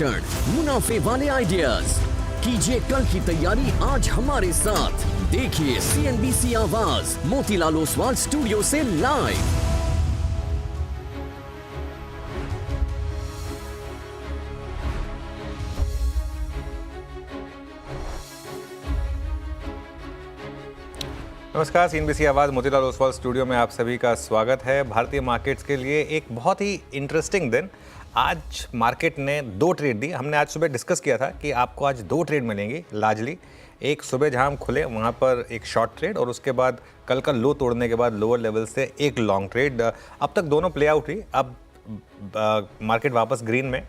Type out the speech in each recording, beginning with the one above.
विश्लेषण, मुनाफे वाले आइडियाज। कीजिए कल की तैयारी आज हमारे साथ। देखिए CNBC आवाज मोतीलाल ओसवाल स्टूडियो से लाइव। नमस्कार, CNBC आवाज़ मोतीलाल ओसवाल स्टूडियो में आप सभी का स्वागत है। भारतीय मार्केट्स के लिए एक बहुत ही इंटरेस्टिंग दिन। आज मार्केट ने 2 ट्रेड दी। हमने आज सुबह डिस्कस किया था कि आपको आज 2 ट्रेड मिलेंगी लार्जली। एक सुबह जहां हम खुले वहां पर एक शॉर्ट ट्रेड और उसके बाद कल का लो तोड़ने के बाद लोअर लेवल से एक लॉन्ग ट्रेड। अब तक दोनों प्ले आउट हुई। अब मार्केट वापस ग्रीन में।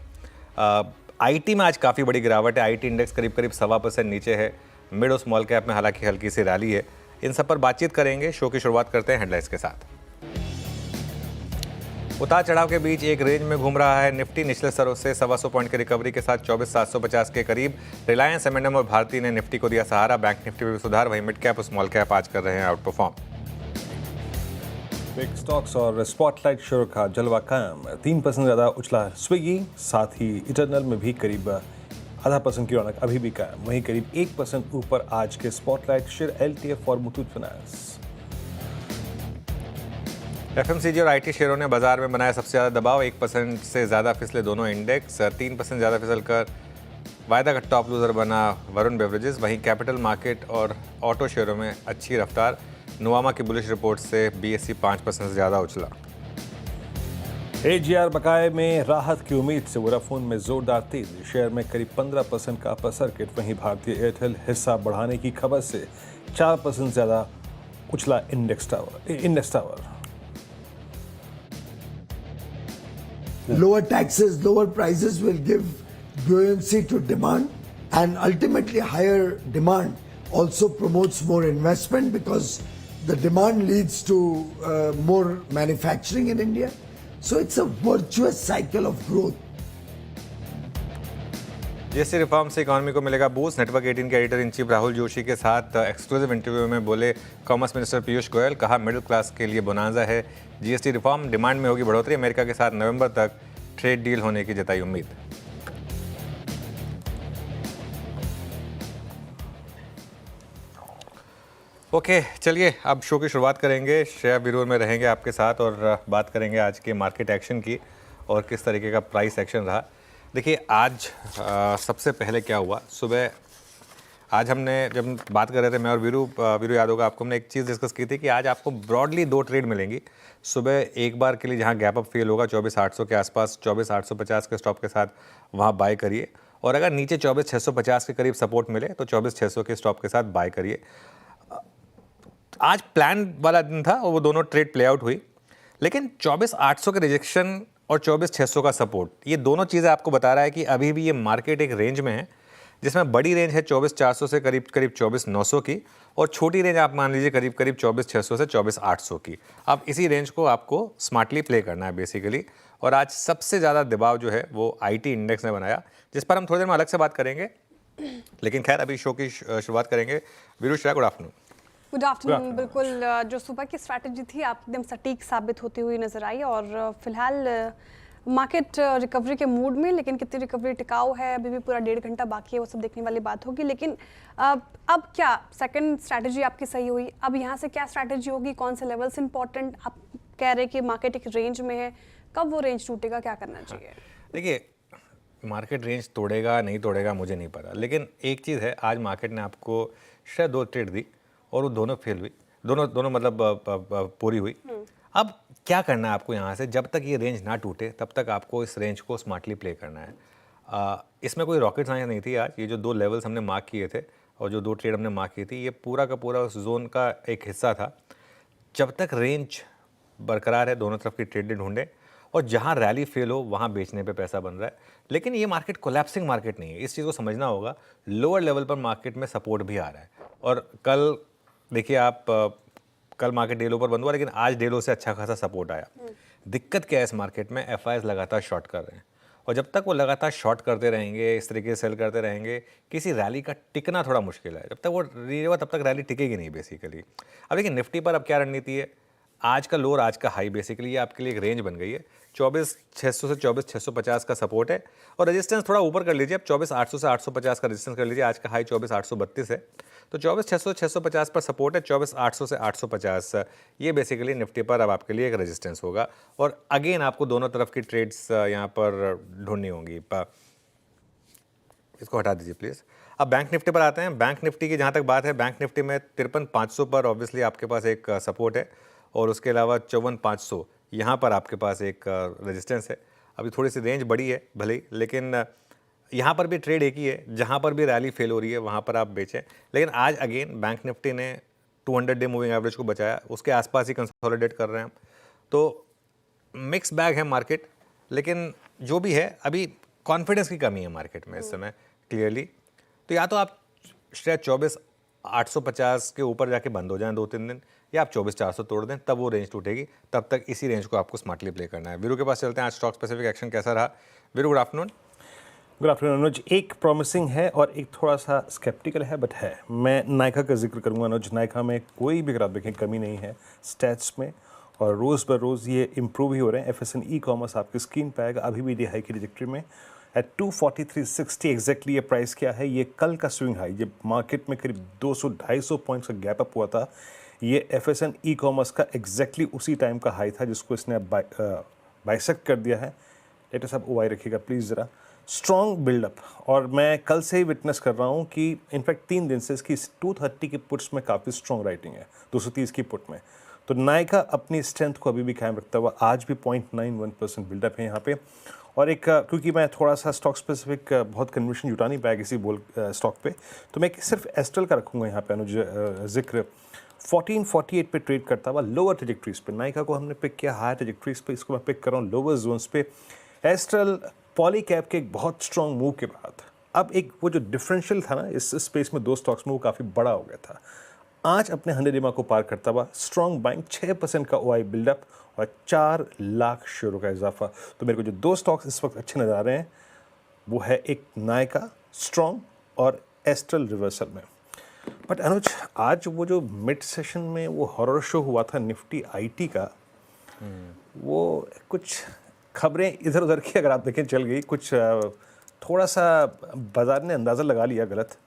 IT में आज काफ़ी बड़ी गिरावट है। IT इंडेक्स करीब 1.25% नीचे है। मिड और स्मॉल कैप में हालांकि हल्की सी रैली है। इन सब पर बातचीत करेंगे। शो की शुरुआत करते हैं हेडलाइंस के साथ। उतार चढ़ाव के बीच एक रेंज में घूम रहा है निफ्टी। निचले स्तरों से 125 पॉइंट की रिकवरी के साथ 24,750 के करीब। रिलायंस, M&M और भारती ने निफ्टी को दिया सहारा। बैंक निफ्टी में भी सुधार। वहीं मिड कैप और स्मॉल कैप आज कर रहे हैं आउट परफॉर्म। बिग स्टॉक्स और स्पॉटलाइट शेयर का जलवा कायम। 3% ज़्यादा उछला स्विगी, साथ ही इटरनल में भी करीब 0.5% की रौनक अभी भी कायम। वहीं करीब 1% ऊपर आज के स्पॉटलाइट शेयर LTF और मुथूट फाइनेंस। FMCG और IT शेयरों ने बाजार में बनाया सबसे ज़्यादा दबाव। 1% से ज़्यादा फिसले दोनों इंडेक्स। 3% ज़्यादा फिसल कर वायदा का टॉप लूजर बना वरुण बेवरेजेस। वहीं कैपिटल मार्केट और ऑटो शेयरों में अच्छी रफ्तार। नुवामा की बुलिश रिपोर्ट से BSE 5% से ज़्यादा उछला। AGR बकाये में राहत की उम्मीद से वोडाफोन में जोरदार तेजी। शेयर में करीब 15% का अपर सर्किट। वहीं भारतीय एयरटेल हिस्सा बढ़ाने की खबर से 4% ज़्यादा उछला index tower. Lower taxes, lower prices will give buoyancy to demand, and ultimately higher demand also promotes more investment because the demand leads to more manufacturing in India. So it's a virtuous cycle of growth. GST reform से economy को मिलेगा boost. Network 18 के editor in chief Rahul Joshi के साथ exclusive interview में बोले commerce minister Piyush Goyal. कहा middle class के लिए बोनांजा है GST रिफॉर्म। डिमांड में होगी बढ़ोतरी। अमेरिका के साथ नवंबर तक ट्रेड डील होने की जताई उम्मीद। ओके, चलिए अब शो की शुरुआत करेंगे। श्रेया विरूर में रहेंगे आपके साथ और बात करेंगे आज के मार्केट एक्शन की और किस तरीके का प्राइस एक्शन रहा। देखिए आज सबसे पहले क्या हुआ सुबह। आज हमने जब बात कर रहे थे मैं और वीरू याद होगा आपको, हमने एक चीज़ डिस्कस की थी कि आज आपको ब्रॉडली 2 ट्रेड मिलेंगी। सुबह एक बार के लिए जहां गैप अप फेल होगा 24,800 के आसपास, 24,850 के स्टॉप के साथ वहां बाय करिए। और अगर नीचे 24,650 के करीब सपोर्ट मिले तो 24,600 के स्टॉप के साथ बाय करिए। आज प्लान वाला दिन था और वो दोनों ट्रेड प्ले आउट हुई। लेकिन 24,800 के रिजेक्शन और 24,600 का सपोर्ट, ये दोनों चीज़ें आपको बता रहा है कि अभी भी ये मार्केट एक रेंज में है जिसमें बड़ी रेंज है 24,400 से करीब 24,900 की और छोटी रेंज आप मान लीजिए करीब 24,600 से 24,800 की। अब इसी रेंज को आपको स्मार्टली प्ले करना है बेसिकली। और आज सबसे ज़्यादा दबाव जो है वो IT इंडेक्स ने बनाया, जिस पर हम थोड़ी देर में अलग से बात करेंगे। लेकिन खैर अभी शो की शुरुआत करेंगे। Veeru Shreya, good afternoon. Good afternoon. बिल्कुल, जो सुबह की स्ट्रैटेजी थी आप एकदम सटीक साबित होती हुई नजर आई और फिलहाल मार्केट रिकवरी के मूड में, लेकिन कितनी रिकवरी टिकाऊ है अभी भी पूरा 1.5 घंटा बाकी है, वो सब देखने वाली बात होगी। लेकिन अब क्या सेकंड स्ट्रैटेजी आपकी सही हुई? अब यहाँ से क्या स्ट्रैटेजी होगी? कौन से लेवल्स इंपॉर्टेंट? आप कह रहे कि मार्केट एक रेंज में है, कब वो रेंज टूटेगा, क्या करना चाहिए? देखिए मार्केट रेंज तोड़ेगा नहीं तोड़ेगा मुझे नहीं पता, लेकिन एक चीज़ है, आज मार्केट ने आपको शायद 2 ट्रेड दी और वो दोनों फेल हुई। दोनों मतलब पूरी हुई। अब क्या करना है आपको यहाँ से, जब तक ये रेंज ना टूटे तब तक आपको इस रेंज को स्मार्टली प्ले करना है। इसमें कोई रॉकेट साइंस नहीं थी। आज ये जो 2 लेवल्स हमने मार्क किए थे और जो 2 ट्रेड हमने मार्क की थी, ये पूरा का पूरा उस जोन का एक हिस्सा था। जब तक रेंज बरकरार है दोनों तरफ की ट्रेड ढूंढें और जहाँ रैली फेल हो वहाँ बेचने पे पैसा बन रहा है। लेकिन ये मार्केट कोलैप्सिंग मार्केट नहीं है, इस चीज़ को समझना होगा। लोअर लेवल पर मार्केट में सपोर्ट भी आ रहा है। और कल देखिए आप, कल मार्केट डे लो पर बंद हुआ लेकिन आज डे लो से अच्छा खासा सपोर्ट आया। दिक्कत क्या है इस मार्केट में, FIs लगातार शॉर्ट कर रहे हैं और जब तक वो लगातार शॉर्ट करते रहेंगे, इस तरीके से सेल करते रहेंगे, किसी रैली का टिकना थोड़ा मुश्किल है। जब तक वो रहेगा तब तक रैली टिकेगी नहीं बेसिकली। अब देखिए निफ्टी पर अब क्या रणनीति है। आज का लो और आज का हाई बेसिकली ये आपके लिए एक रेंज बन गई है। 24,600 से 24,650 का सपोर्ट है और रेजिस्टेंस थोड़ा ऊपर कर लीजिए, आप 24,800 से 850 का रेजिस्टेंस कर लीजिए। आज का हाई 24,832 है, तो 24,600 650 पर सपोर्ट है, 24,800 से 850 ये बेसिकली निफ्टी पर अब आपके लिए एक रेजिस्टेंस होगा। और अगेन आपको दोनों तरफ की ट्रेड्स यहाँ पर ढूंढनी होंगी। इसको हटा दीजिए प्लीज़। अब बैंक निफ्टी पर आते हैं। बैंक निफ्टी की जहाँ तक बात है, बैंक निफ्टी में 53,500 पर ऑब्वियसली आपके पास एक सपोर्ट है और उसके अलावा 54,500 यहाँ पर आपके पास एक रेजिस्टेंस है। अभी थोड़ी सी रेंज बड़ी है भले ही, लेकिन यहाँ पर भी ट्रेड एक ही है, जहाँ पर भी रैली फेल हो रही है वहाँ पर आप बेचें। लेकिन आज अगेन बैंक निफ्टी ने 200 डे मूविंग एवरेज को बचाया, उसके आसपास ही कंसोलिडेट कर रहे हैं हम। तो मिक्स बैग है मार्केट, लेकिन जो भी है अभी कॉन्फिडेंस की कमी है मार्केट में इस समय क्लियरली। तो या तो आप शायद 24,850 के ऊपर जाके बंद हो जाएं 2-3 दिन, या आप 24,400 तोड़ दें, तब वो रेंज टूटेगी। तब तक इसी रेंज को आपको स्मार्टली प्ले करना है। वीरू के पास चलते हैं, आज स्टॉक स्पेसिफिक एक्शन कैसा रहा। Viru, good afternoon. Good afternoon Anuj. एक प्रॉमिसिंग है और एक थोड़ा सा स्केप्टिकल है, बट है। मैं नायका का जिक्र करूंगा अनुज। नायका में कोई भी अगर आप देखें कमी नहीं है स्टैट्स में, और रोज़ ब रोज़ ये इम्प्रूव ही हो रहे हैं। FSN ई-कॉमर्स आपकी स्क्रीन पे आएगा, अभी भी डे हाई की ट्रैजेक्टरी में एट 243.60 एग्जैक्टली ये प्राइस क्या है। ये कल का स्विंग हाई, ये मार्केट में करीब 200-250 पॉइंट्स का गैप अप हुआ था, ये FSN ई-कॉमर्स का एग्जैक्टली उसी टाइम का हाई था जिसको इसने बाइसेक्ट कर दिया है। लेट अस अब ओवाई रखिएगा प्लीज़ ज़रा। स्ट्रॉन्ग बिल्डअप, और मैं कल से ही विटनेस कर रहा हूँ कि इनफैक्ट 3 दिन से इसकी 230 की पुट्स में काफ़ी स्ट्रॉन्ग राइटिंग है, 230 की पुट में। तो नायका अपनी स्ट्रेंथ को अभी भी कायम रखता हुआ आज भी 0.91% बिल्डअप है यहाँ पे। और एक क्योंकि मैं थोड़ा सा स्टॉक स्पेसिफिक बहुत कन्विक्शन जुटा नहीं पाया किसी स्टॉक पे, तो मैं सिर्फ एस्ट्रल का रखूँगा यहाँ पे अनुज जिक्र। 1448 पे ट्रेड करता हुआ लोअर ट्रेजेक्ट्रीज पे, नायका को हमने पिक किया हायर ट्रेजेक्ट्रीज पे, इसको मैं पिक कर रहा हूँ लोअर जोन्स पे। एस्ट्रल पॉलीकैब के एक बहुत स्ट्रॉन्ग मूव के बाद अब एक वो जो डिफरेंशियल था ना इस स्पेस में दो स्टॉक्स में, वो काफ़ी बड़ा हो गया था। आज अपने 100 EMA को पार करता हुआ स्ट्रॉन्ग बाइंग, 6% का OI बिल्डअप और 4 लाख शेयरों का इजाफा। तो मेरे को जो दो स्टॉक्स इस वक्त अच्छे नजर आ रहे हैं वो है एक नायका स्ट्रॉन्ग और एस्ट्रल रिवर्सल में। बट अनुज, आज वो जो मिड सेशन में वो हॉरर शो हुआ था निफ्टी IT का, वो कुछ खबरें इधर उधर की अगर आप देखें चल गई, कुछ थोड़ा सा बाजार ने अंदाज़ा लगा लिया गलत,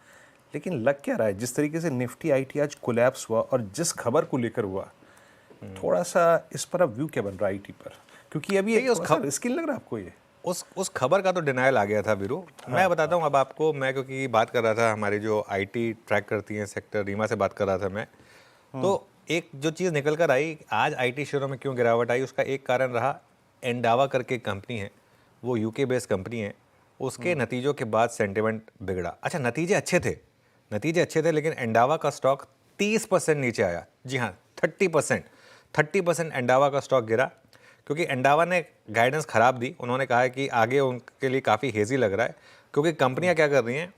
लेकिन लग क्या रहा है जिस तरीके से निफ्टी IT आज कोलैप्स हुआ और जिस खबर को लेकर हुआ, थोड़ा सा इस पर अब व्यू क्या बन रहा है IT पर? क्योंकि अभी एक स्किल लग रहा है आपको ये उस खबर का तो डिनायल आ गया था वीरू। हाँ, मैं बताता हूँ अब आपको। मैं क्योंकि बात कर रहा था, हमारी जो IT ट्रैक करती हैं सेक्टर रीमा से बात कर रहा था मैं, तो एक जो चीज़ निकल कर आई आज IT शेयरों में क्यों गिरावट आई, उसका एक कारण रहा एंडावा करके कंपनी है, वो UK बेस्ड कंपनी है, उसके नतीजों के बाद सेंटिमेंट बिगड़ा। अच्छा, नतीजे अच्छे थे लेकिन एंडावा का स्टॉक 30% नीचे आया। जी हाँ, 30% एंडावा का स्टॉक गिरा क्योंकि एंडावा ने गाइडेंस ख़राब दी। उन्होंने कहा है कि आगे उनके लिए काफ़ी हेजी लग रहा है क्योंकि कंपनियां क्या कर रही हैं,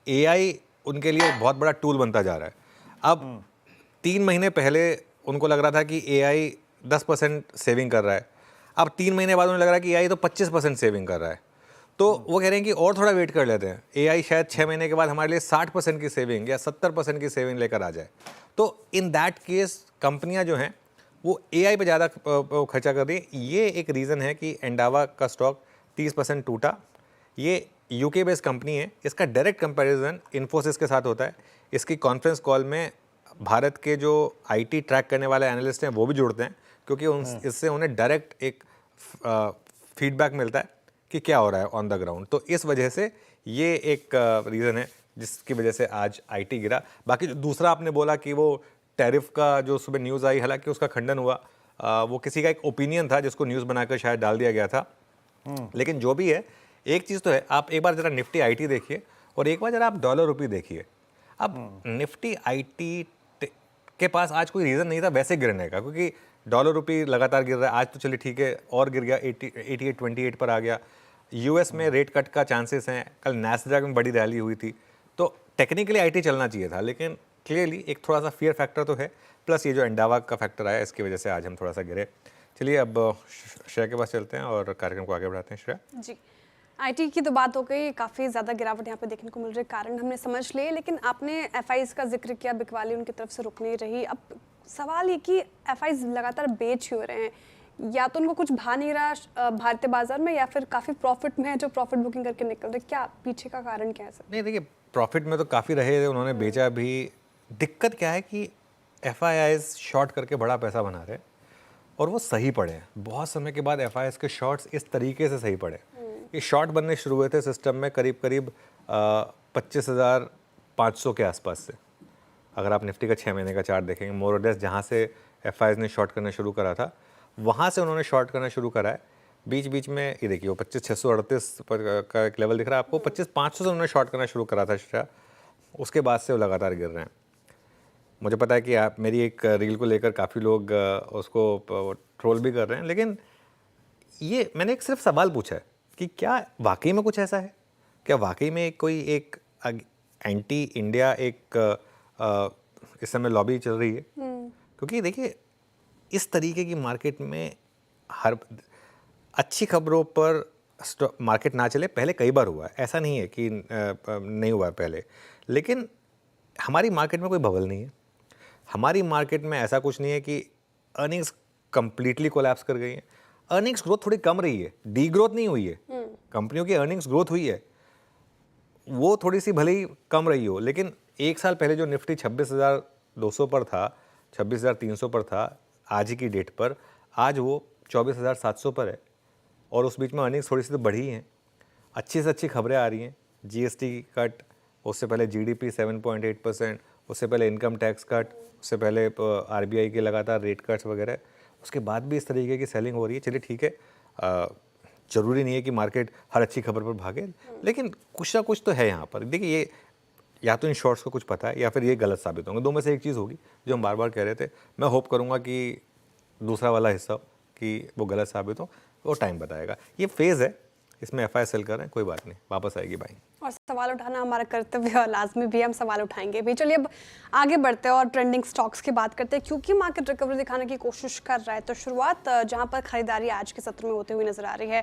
AI उनके लिए बहुत बड़ा टूल बनता जा रहा है। अब 3 महीने पहले उनको लग रहा था कि AI 10% सेविंग कर रहा है, अब 3 महीने बाद उन्हें लग रहा है कि AI तो 25% सेविंग कर रहा है। तो वो कह रहे हैं कि और थोड़ा वेट कर लेते हैं, AI शायद 6 महीने के बाद हमारे लिए 60% की सेविंग या 70% की सेविंग लेकर आ जाए। तो इन दैट केस कंपनियां जो हैं वो AI पे ज़्यादा खर्चा कर रही है। ये एक रीज़न है कि एंडावा का स्टॉक 30% टूटा। ये UK बेस्ड कंपनी है, इसका डायरेक्ट कंपैरिजन इन्फोसिस के साथ होता है। इसकी कॉन्फ्रेंस कॉल में भारत के जो IT ट्रैक करने वाले एनालिस्ट हैं वो भी जुड़ते हैं क्योंकि इससे उन्हें डायरेक्ट एक फीडबैक मिलता है कि क्या हो रहा है ऑन द ग्राउंड। तो इस वजह से ये एक रीज़न है जिसकी वजह से आज IT गिरा। बाकी जो दूसरा आपने बोला कि वो टैरिफ का जो सुबह न्यूज़ आई, हालांकि उसका खंडन हुआ, वो किसी का एक ओपिनियन था जिसको न्यूज़ बनाकर शायद डाल दिया गया था। लेकिन जो भी है, एक चीज़ तो है, आप एक बार ज़रा निफ्टी IT देखिए और एक बार ज़रा आप डॉलर रुपये देखिए। अब निफ्टी IT के पास आज कोई रीज़न नहीं था वैसे गिरने का, क्योंकि डॉलर रुपये लगातार गिर रहा है। आज तो चलिए ठीक है और गिर गया, 88.28 पर आ गया। US में रेट कट का चांसेस हैं, कल नैस्डैक में बड़ी रैली हुई थी। तो टेक्निकली IT चलना चाहिए था, लेकिन क्लियरली एक थोड़ा सा फियर फैक्टर तो है, प्लस ये जो एंडावा का फैक्टर आया इसकी वजह से आज हम थोड़ा सा गिरे। चलिए अब श्रेया के पास चलते हैं और कार्यक्रम को आगे बढ़ाते हैं। श्रेया जी, IT की तो बात हो गई, काफ़ी ज़्यादा गिरावट यहाँ पे देखने को मिल रही है, कारण हमने समझ लिए, लेकिन आपने FIs का जिक्र किया, बिकवाली उनकी तरफ से रुक नहीं रही। अब सवाल ये कि एफआईज लगातार बेच क्यों रहे हैं? या तो उनको कुछ भा नहीं रहा भारतीय बाजार में, या फिर काफ़ी प्रॉफिट में है जो प्रॉफिट बुकिंग करके निकल रहे, क्या पीछे का कारण क्या है सर? नहीं देखिए, प्रॉफिट में तो काफ़ी रहे थे, उन्होंने बेचा भी। दिक्कत क्या है कि एफआईआईज शॉर्ट करके बड़ा पैसा बना रहे हैं और वो सही पड़े हैं। बहुत समय के बाद एफआईआईज के शॉर्ट्स इस तरीके से सही पड़े। ये शॉर्ट बनने शुरू हुए थे सिस्टम में करीब करीब 25,500 के आसपास से। अगर आप निफ्टी का 6 महीने का चार्ट देखेंगे, मोर और लेस जहाँ से एफआईआईज ने शॉर्ट करना शुरू करा था, वहाँ से उन्होंने शॉर्ट करना शुरू करा है। बीच बीच में ये देखिए, वो 25,638 का एक लेवल दिख रहा है आपको, 25,500 से उन्होंने शॉर्ट करना शुरू करा था। उसके बाद से वो लगातार गिर रहे हैं। मुझे पता है कि आप मेरी एक रील को लेकर काफ़ी लोग उसको ट्रोल भी कर रहे हैं, लेकिन ये मैंने एक सिर्फ सवाल पूछा है कि क्या वाकई में कुछ ऐसा है? क्या वाकई में कोई एक एंटी इंडिया एक इस समय लॉबी चल रही है? क्योंकि देखिए, इस तरीके की मार्केट में हर अच्छी खबरों पर मार्केट ना चले, पहले कई बार हुआ है, ऐसा नहीं है कि नहीं हुआ है पहले। लेकिन हमारी मार्केट में कोई बबल नहीं है। हमारी मार्केट में ऐसा कुछ नहीं है कि अर्निंग्स कंप्लीटली कोलैप्स कर गई हैं। अर्निंग्स ग्रोथ थोड़ी कम रही है, डी ग्रोथ नहीं हुई है। कंपनियों की अर्निंग्स ग्रोथ हुई है, वो थोड़ी सी भले ही कम रही हो, लेकिन एक साल पहले जो निफ्टी 26,200 पर था, 26,300 पर था आज ही की डेट पर, आज वो 24,700 पर है। और उस बीच में अर्निंग्स थोड़ी सी तो बढ़ी हैं, अच्छी से अच्छी खबरें आ रही हैं। जीएसटी कट, उससे पहले जीडीपी 7.8%, उससे पहले इनकम टैक्स कट, उससे पहले आरबीआई के लगातार रेट कट्स वगैरह, उसके बाद भी इस तरीके की सेलिंग हो रही है। चलिए ठीक है, ज़रूरी नहीं है कि मार्केट हर अच्छी खबर पर भागे, लेकिन कुछ ना कुछ तो है यहाँ पर। देखिए, ये या तो इन शॉर्ट्स को कुछ पता है या फिर ये गलत साबित होंगे, दो में से एक चीज़ होगी जो हम बार बार कह रहे थे। मैं होप करूँगा कि दूसरा वाला हिस्सा कि वो गलत साबित हो, वो टाइम बताएगा। ये फेज़ है, इसमें एफआई सेल कर रहे हैं, कोई बात नहीं, वापस आएगी बाइंग। और सवाल उठाना हमारा कर्तव्य और लाजमी भी, हम सवाल उठाएंगे भी। चलिए अब आगे बढ़ते हैं और ट्रेंडिंग स्टॉक्स की बात करते हैं, क्योंकि मार्केट रिकवरी दिखाने की कोशिश कर रहा है। तो शुरुआत जहां पर खरीदारी आज के सत्र में होते हुए नजर आ रही है।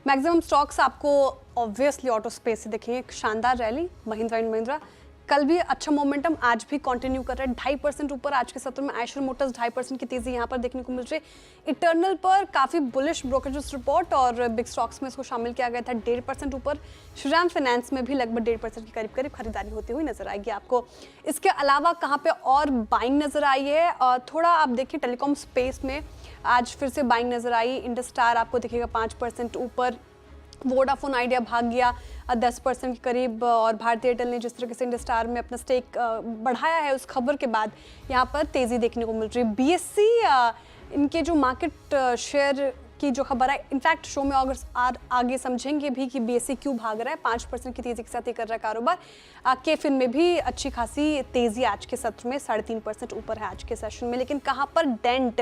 मैक्सिमम स्टॉक्स आपको ऑब्वियसली ऑटो स्पेस से दिखेंगे। शानदार रैली महिंद्रा एंड महिंद्रा, कल भी अच्छा मोमेंटम आज भी कंटिन्यू कर रहा है। 2.5% ऊपर आज के सत्र में। आयशर मोटर्स 2.5% की तेजी यहां पर देखने को मिल रही है। इटर्नल पर काफी बुलिश ब्रोकरेज रिपोर्ट और बिग स्टॉक्स में इसको शामिल किया गया था, 1.5% ऊपर। श्रीराम फाइनेंस में भी लगभग 1.5% की करीब करीब खरीदारी होती हुई नजर आएगी आपको। इसके अलावा कहाँ पे और बाइंग नजर आई है, थोड़ा आप देखिए टेलीकॉम स्पेस में आज फिर से बाइंग नजर आई। इंडस्टार आपको दिखेगा 5% ऊपर, वोडाफोन आइडिया भाग गया 10% के करीब, और भारतीय एयरटेल ने जिस तरीके से इंडस्टार में अपना स्टेक बढ़ाया है, उस खबर के बाद यहाँ पर तेज़ी देखने को मिल रही है। बीएससी इनके जो मार्केट शेयर की जो खबर है, इनफैक्ट शो में अगर आगे समझेंगे भी कि बीएससी क्यों भाग रहा है, 5% की तेज़ी के साथ ये कर रहा है कारोबार। केफिन में भी अच्छी खासी तेज़ी आज के सत्र में 3.5% ऊपर है आज के सेशन में। लेकिन कहाँ पर डेंट,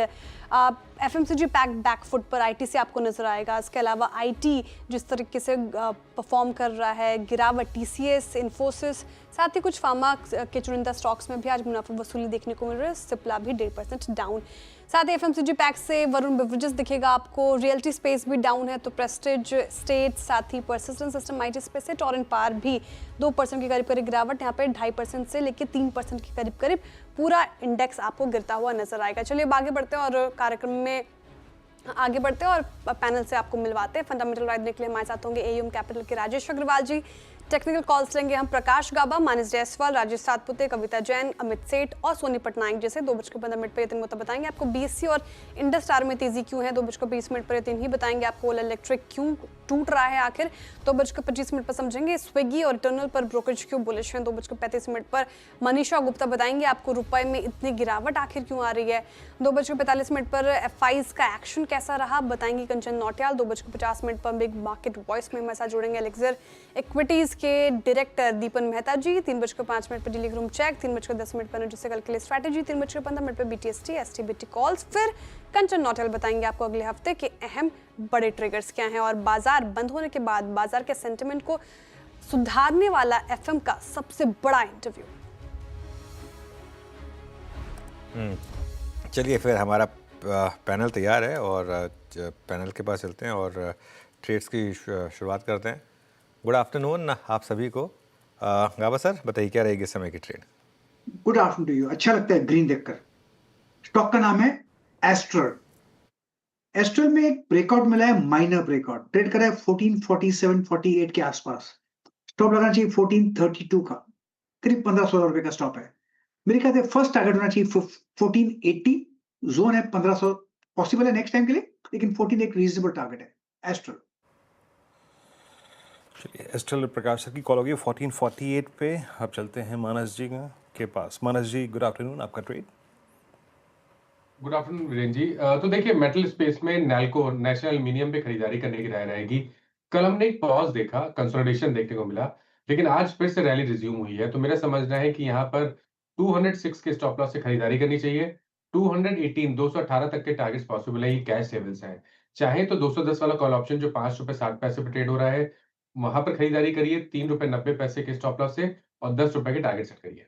एफएमसीजी पैक बैकफुट पर आईटी से आपको नजर आएगा। इसके अलावा आईटी जिस तरीके से परफॉर्म कर रहा है, गिरावट टीसीएस, इन्फोसिस, साथ ही कुछ फार्मा के चुनिंदा स्टॉक्स में भी आज मुनाफा वसूली देखने को मिल रहा है। सिप्ला भी 1.5% डाउन। साथ ही एफएमसीजी पैक से वरुण बेवरेजेस दिखेगा आपको। रियल्टी स्पेस भी डाउन है, तो प्रेस्टीज स्टेट, साथ ही परसिस्टेंट सिस्टम आईटी स्पेस है। टॉरेंट पार भी 2% के करीब करीब गिरावट, यहाँ पे 2.5% से लेकर 3% के करीब करीब पूरा इंडेक्स आपको गिरता हुआ नजर आएगा। चलिए अब आगे बढ़ते हैं और कार्यक्रम में आगे बढ़ते हैं और पैनल से आपको मिलवाते हैं। फंडामेंटल राइड देने के लिए हमारे साथ होंगे एयूएम कैपिटल के राजेश अग्रवाल जी। टेक्निकल कॉल्स लेंगे हम प्रकाश गाबा, मानस जायसवाल, राजेश सातपुते, कविता जैन, अमित सेठ और सोनी पटनायक जैसे। 2:15 पर ये तीन मुद्दे बताएंगे आपको। बीएससी और इंडस्टार में तेजी क्यों है, 2:20 पर ये तीन ही बताएंगे आपको। ओला इलेक्ट्रिक क्यों टूट रहा है आखिर, 2:25 पर समझेंगे। स्विगी और इटर्नल पर ब्रोकरेज क्यों बुलिश है, 2:35 पर मनीषा गुप्ता बताएंगे आपको रुपए में इतनी गिरावट आखिर क्यों आ रही है। 2:45 पर एफआईज का एक्शन कैसा रहा बताएंगे कंचन नौटियाल। 2:50 पर बिग मार्केट वॉइस में हमारे साथ जुड़ेंगे एलेक्सर इक्विटीज के डायरेक्टर दीपन मेहता जी। 3:05 पर डेली रूम चेक, 3:10 पर एनर्जी कल के लिए स्ट्रैटेजी, 3:15 पर बीटीएसटी एसटीबीटी कॉल्स। फिर कंचन नौटियाल बताएंगे आपको अगले हफ्ते के अहम बड़े ट्रिगर्स क्या हैं और बाजार बंद होने के बाद बाजार के सेंटिमेंट को सुधारने वाला एफएम का सबसे बड़ा इंटरव्यू। चलिए फिर हमारा पैनल तैयार है और पैनल के पास चलते हैं और ट्रेड्स की शुरुआत करते हैं। गुड आफ्टरनून आप सभी को। गाबा सर बताइए क्या रहेगी इस समय की trade? Good afternoon to you. अच्छा लगता है ग्रीन देखकर, स्टॉक का नाम है एस्ट्रल। एस्ट्रल में एक ब्रेकआउट मिला है, माइनर ब्रेकआउट, ट्रेड करा है 1447-48 के आसपास। स्टॉप लगाना चाहिए 1432 का, करीब 1500 रुपए का स्टॉप है। मेरे ख्याल से फर्स्ट टारगेट होना चाहिए 1480, जोन है 1500, पॉसिबल है नेक्स्ट टाइम के लिए, लेकिन 14 एक रीजनेबल टारगेट है एस्ट्रल। चलिए, एस्ट्रल प्रकाश सर की कॉल होगी 1448 पे। अब चलते हैं मानस जी के पास। मानस जी, गुड आफ्टरनून, आपका ट्रेड। गुड आफ्टरनून वीरेन जी। तो देखिए, मेटल स्पेस में नैल्को नेशनल एल्यूमिनियम पे खरीदारी करने की राय रहेगी। कल हमने एक पॉज देखा, कंसोलिडेशन देखने को मिला, लेकिन आज फिर से रैली रिज्यूम हुई है। तो मेरा समझना है कि यहाँ पर 206 के स्टॉप लॉस से खरीदारी करनी चाहिए। 218 218 तक के टारगेट्स पॉसिबल है, ये कैश लेवल्स हैं। चाहे तो 210 वाला कॉल ऑप्शन जो 5 रुपए 60 पैसे पे ट्रेड हो रहा है, वहां पर खरीदारी करिए 3 रुपए 90 पैसे के स्टॉप लॉस से, और 10 रुपए के टारगेट सेट करिए।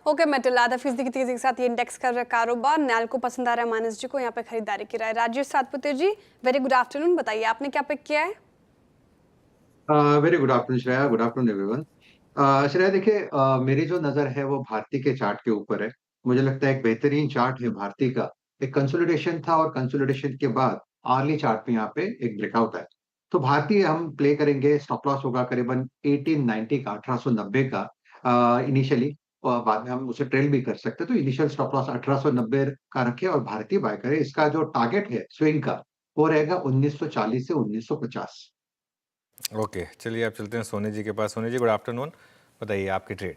ओके मेटल आधा फीसदी की तेजी के साथ ये इंडेक्स कर रहा है कारोबार। नैल को पसंद आ रहा है मानस जी को, यहाँ पे खरीदारी की राय। राजेश सातपुते जी, वेरी गुड आफ्टरनून, बताइए आपने क्या पिक किया है? Very good afternoon Shreya, good afternoon everyone. Shreya देखिए, मेरी जो नजर है वो भारती के चार्ट के ऊपर है। मुझे लगता है एक बेहतरीन चार्ट है भारती का। एक कंसोलिडेशन था और कंसोलिडेशन के बाद आर्ली चार्ट में यहाँ पे एक ब्रेकआउट है। तो भारतीय हम प्ले करेंगे, स्टॉप लॉस होगा करीबन 1890 का, 1890 का इनिशियली, और बाद में हम उसे ट्रेल भी कर सकते हैं। तो इनिशियल स्टॉप लॉस 1890 का रखे और भारतीय बाय करें। इसका जो टारगेट है स्विंग का, वो रहेगा 1940 से 1950। ओके, चलिए आप चलते हैं सोनी जी के पास। सोनी जी, गुड आफ्टरनून, बताइए आपकी ट्रेड।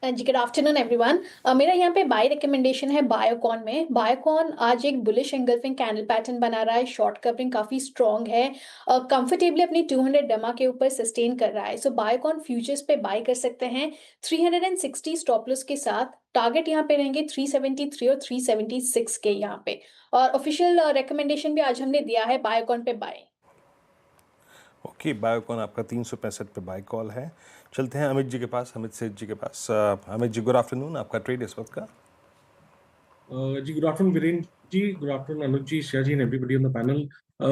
जी गुड आफ्टरनून एवरीवन। मेरा यहाँ पे बाय रिकमेंडेशन है बायोकॉन में। बायोकॉन आज एक बुलिश एंगल्फिंग कैंडल पैटर्न बना रहा है, शॉर्ट कवरिंग काफी स्ट्रॉन्ग है, कंफर्टेबली अपनी 200 डमा के ऊपर सस्टेन कर रहा है। सो बायोकॉन फ्यूचर्स पे बाय कर सकते हैं 360 स्टॉप लॉस के साथ। टारगेट यहाँ पे रहेंगे 373 और 376 के यहाँ पे, और ऑफिशियल रिकमेंडेशन भी आज हमने दिया है बायोकॉन पे बाय। ओके, बायोकॉन आपका 365 पे बाय कॉल है। चलते हैं अमित जी के पास, अमित सेठ जी के पास। अमित जी, गुड आफ्टरनून, आपका ट्रेड इस वक्त का। जी good afternoon Viren ji, good afternoon Anuj ji, Shreya ji, everybody on the panel.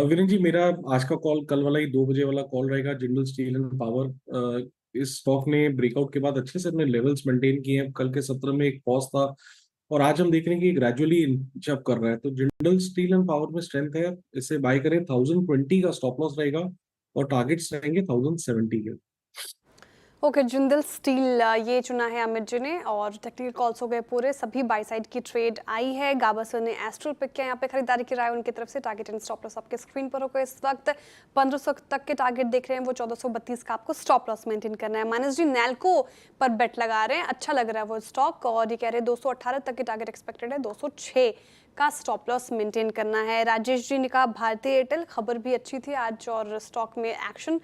Viren ji, मेरा आज का कॉल कल वाला ही 2 बजे वाला कॉल रहेगा, जिंदल स्टील एंड पावर। इस स्टॉक ने ब्रेकआउट के बाद अच्छे से अपने लेवल्स मेंटेन किए हैं। कल के सत्र में एक पॉज था और आज हम देख रहे हैं कि ग्रेजुअली इंचअप कर रहा है। तो जिंदल स्टील एंड पावर में स्ट्रेंथ है, इसे बाय करें। 1020 का स्टॉप लॉस रहेगा और टारगेट्स रहेंगे 1070 के। ओके, जिंदल स्टील ये चुना है अमित जी ने, और टेक्निकल कॉल्स हो गए पूरे। सभी बाई साइड की ट्रेड आई है। गाबा सर ने एस्ट्रल पिक किया, यहाँ पे खरीदारी की राय उनकी तरफ से। टारगेट एंड स्टॉप लॉस आपके स्क्रीन पर होगा। इस वक्त 1500 तक के टारगेट देख रहे हैं, वो 1432 का आपको स्टॉप लॉस मेंटेन करना है। मानस जी नैल्को पर बेट लगा रहे हैं, अच्छा लग रहा है वो स्टॉक, और ये कह रहे हैं 218 तक के टारगेट एक्सपेक्टेड है, 206 का स्टॉप लॉस मेंटेन करना है। राजेश जी ने कहा भारतीय एयरटेल, खबर भी अच्छी थी आज और स्टॉक में एक्शन।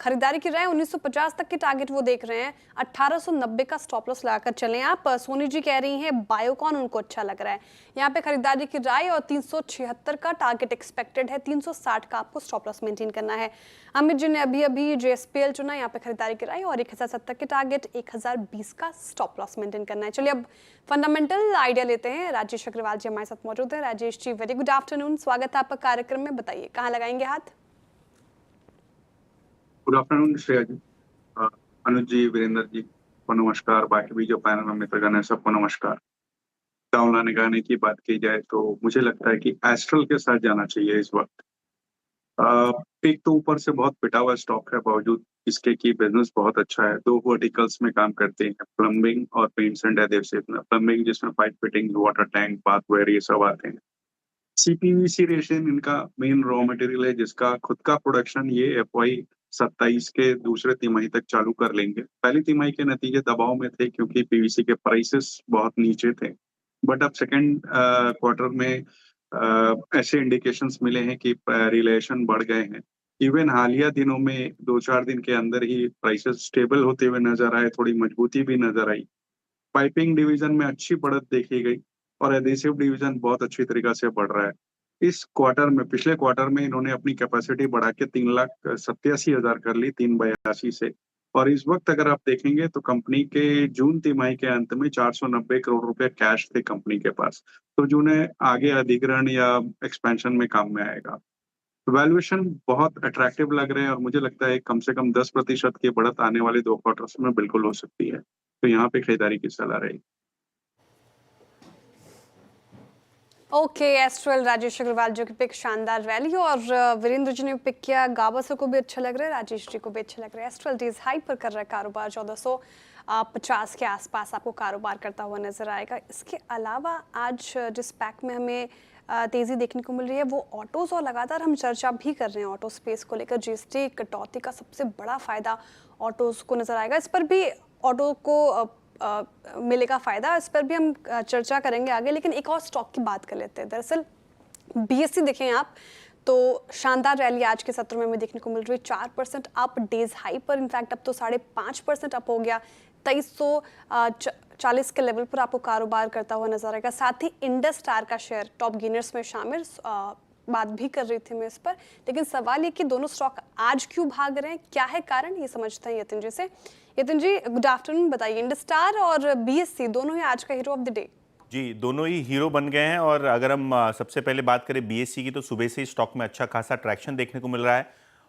खरीदारी की राय 1950 तक के टारगेट वो देख रहे हैं, 1890 का स्टॉप लॉस लगाकर चलें आप। सोनी जी कह रही हैं बायोकॉन उनको अच्छा लग रहा है, यहाँ पे खरीदारी की राय, और 376 का टारगेट एक्सपेक्टेड है, 360 का आपको स्टॉप लॉस मेंटेन करना है। अमित जी ने अभी JSPL चुना, यहाँ पे खरीदारी की राय और 1070 के टारगेट, 1020 का स्टॉप लॉस मेंटेन करना है। चलिए अब फंडामेंटल आइडिया लेते हैं। राजेश अग्रवाल जी हमारे साथ मौजूद हैं। Rajesh ji, very good afternoon, स्वागत है आपका कार्यक्रम में। बताइए कहाँ लगाएंगे हाथ? गुड आफ्टरनून श्रेया जी, अनुज जी, वीरेंद्र जी को नमस्कार, बाकी भी जो पैनल में मित्रगण है सबको नमस्कार। डाउन लाने गाने की बात की जाए तो मुझे लगता है कि एस्ट्रल के साथ जाना चाहिए इस वक्त। एक तो ऊपर से बहुत पिटा हुआ स्टॉक है, बावजूद इसके की बिजनेस बहुत अच्छा है। 2 वर्टिकल्स में काम करते हैं, प्लम्बिंग और पेंट्स एंड एडहेसिव में। प्लम्बिंग जिसमें pipe fitting, water tank, bathware, ये सब आते हैं। CPVC रेशिन इनका मेन रॉ मटेरियल है, जिसका खुद का प्रोडक्शन ये FY 27 के दूसरे तिमाही तक चालू कर लेंगे। पहली तिमाही के नतीजे दबाव में थे क्योंकि PVC के प्राइसेस बहुत नीचे थे, बट अब सेकेंड क्वार्टर में ऐसे इंडिकेशंस मिले हैं कि रिलेशन बढ़ गए हैं। इवन हालिया दिनों में 2-4 दिन के अंदर ही प्राइसेस स्टेबल होते हुए नजर आए, थोड़ी मजबूती भी नजर आई। पाइपिंग डिवीजन में अच्छी बढ़त देखी गई और एडहेसिव डिवीजन बहुत अच्छी तरीके से बढ़ रहा है। इस क्वार्टर में, पिछले क्वार्टर में इन्होंने अपनी कैपेसिटी बढ़ा के 3,87,000 कर ली 382 से, और इस वक्त अगर आप देखेंगे तो कंपनी के जून तिमाही के अंत में 490 करोड़ रुपए कैश थे कंपनी के पास, तो जिन्हें आगे अधिग्रहण या एक्सपेंशन में काम में आएगा। वैल्यूएशन बहुत अट्रैक्टिव लग रहे हैं और मुझे लगता है कम से कम 10% की बढ़त आने वाले 2 क्वार्टर्स में बिल्कुल हो सकती है, तो यहाँ पे खरीदारी की सलाह रहेगी। ओके, एस्ट्रल राजेश अग्रवाल जो कि पिक शानदार रैली, और वीरेंद्र जी ने पिक किया गावस्कर को भी अच्छा लग रहा है, राजेश जी को भी अच्छा लग रहा है। एस्ट्रल डीज हाई पर कर रहा है कारोबार, 1450 के आसपास आपको कारोबार करता हुआ नजर आएगा। इसके अलावा आज जिस पैक में हमें तेजी देखने को मिल रही है वो ऑटोज, और लगातार हम चर्चा भी कर रहे हैं ऑटो स्पेस को लेकर। जीएसटी कटौती का सबसे बड़ा फायदा ऑटोज को नजर आएगा, इस पर भी ऑटो को मिलेगा फायदा, इस पर भी हम चर्चा करेंगे आगे। लेकिन एक और स्टॉक की बात कर लेते हैं। दरअसल बीएससी देखें आप तो शानदार रैली आज के सत्र में हमें देखने को मिल रही है। 4% अप डेज हाई पर, इनफैक्ट अब तो 5.5% अप हो गया, 2340 के लेवल पर आपको कारोबार करता हुआ नजर आएगा। साथ ही इंडस स्टार का शेयर टॉप गेनर्स में शामिल, बात भी कर रही थी मैं इस पर। लेकिन सवाल ये कि दोनों स्टॉक आज क्यों भाग रहे हैं, क्या है कारण, ये समझते हैं यतिन जी से। यतिन जी गुड आफ्टरनून, बताइए इंडस स्टार और बीएससी दोनों ही आज का हीरो ऑफ द डे। जी, दोनों ही हीरो बन गए हैं। और अगर हम सबसे पहले बात करें बीएससी की, तो सुबह से ही स्टॉक में अच्छा खासा ट्रैक्शन देखने को मिल रहा है।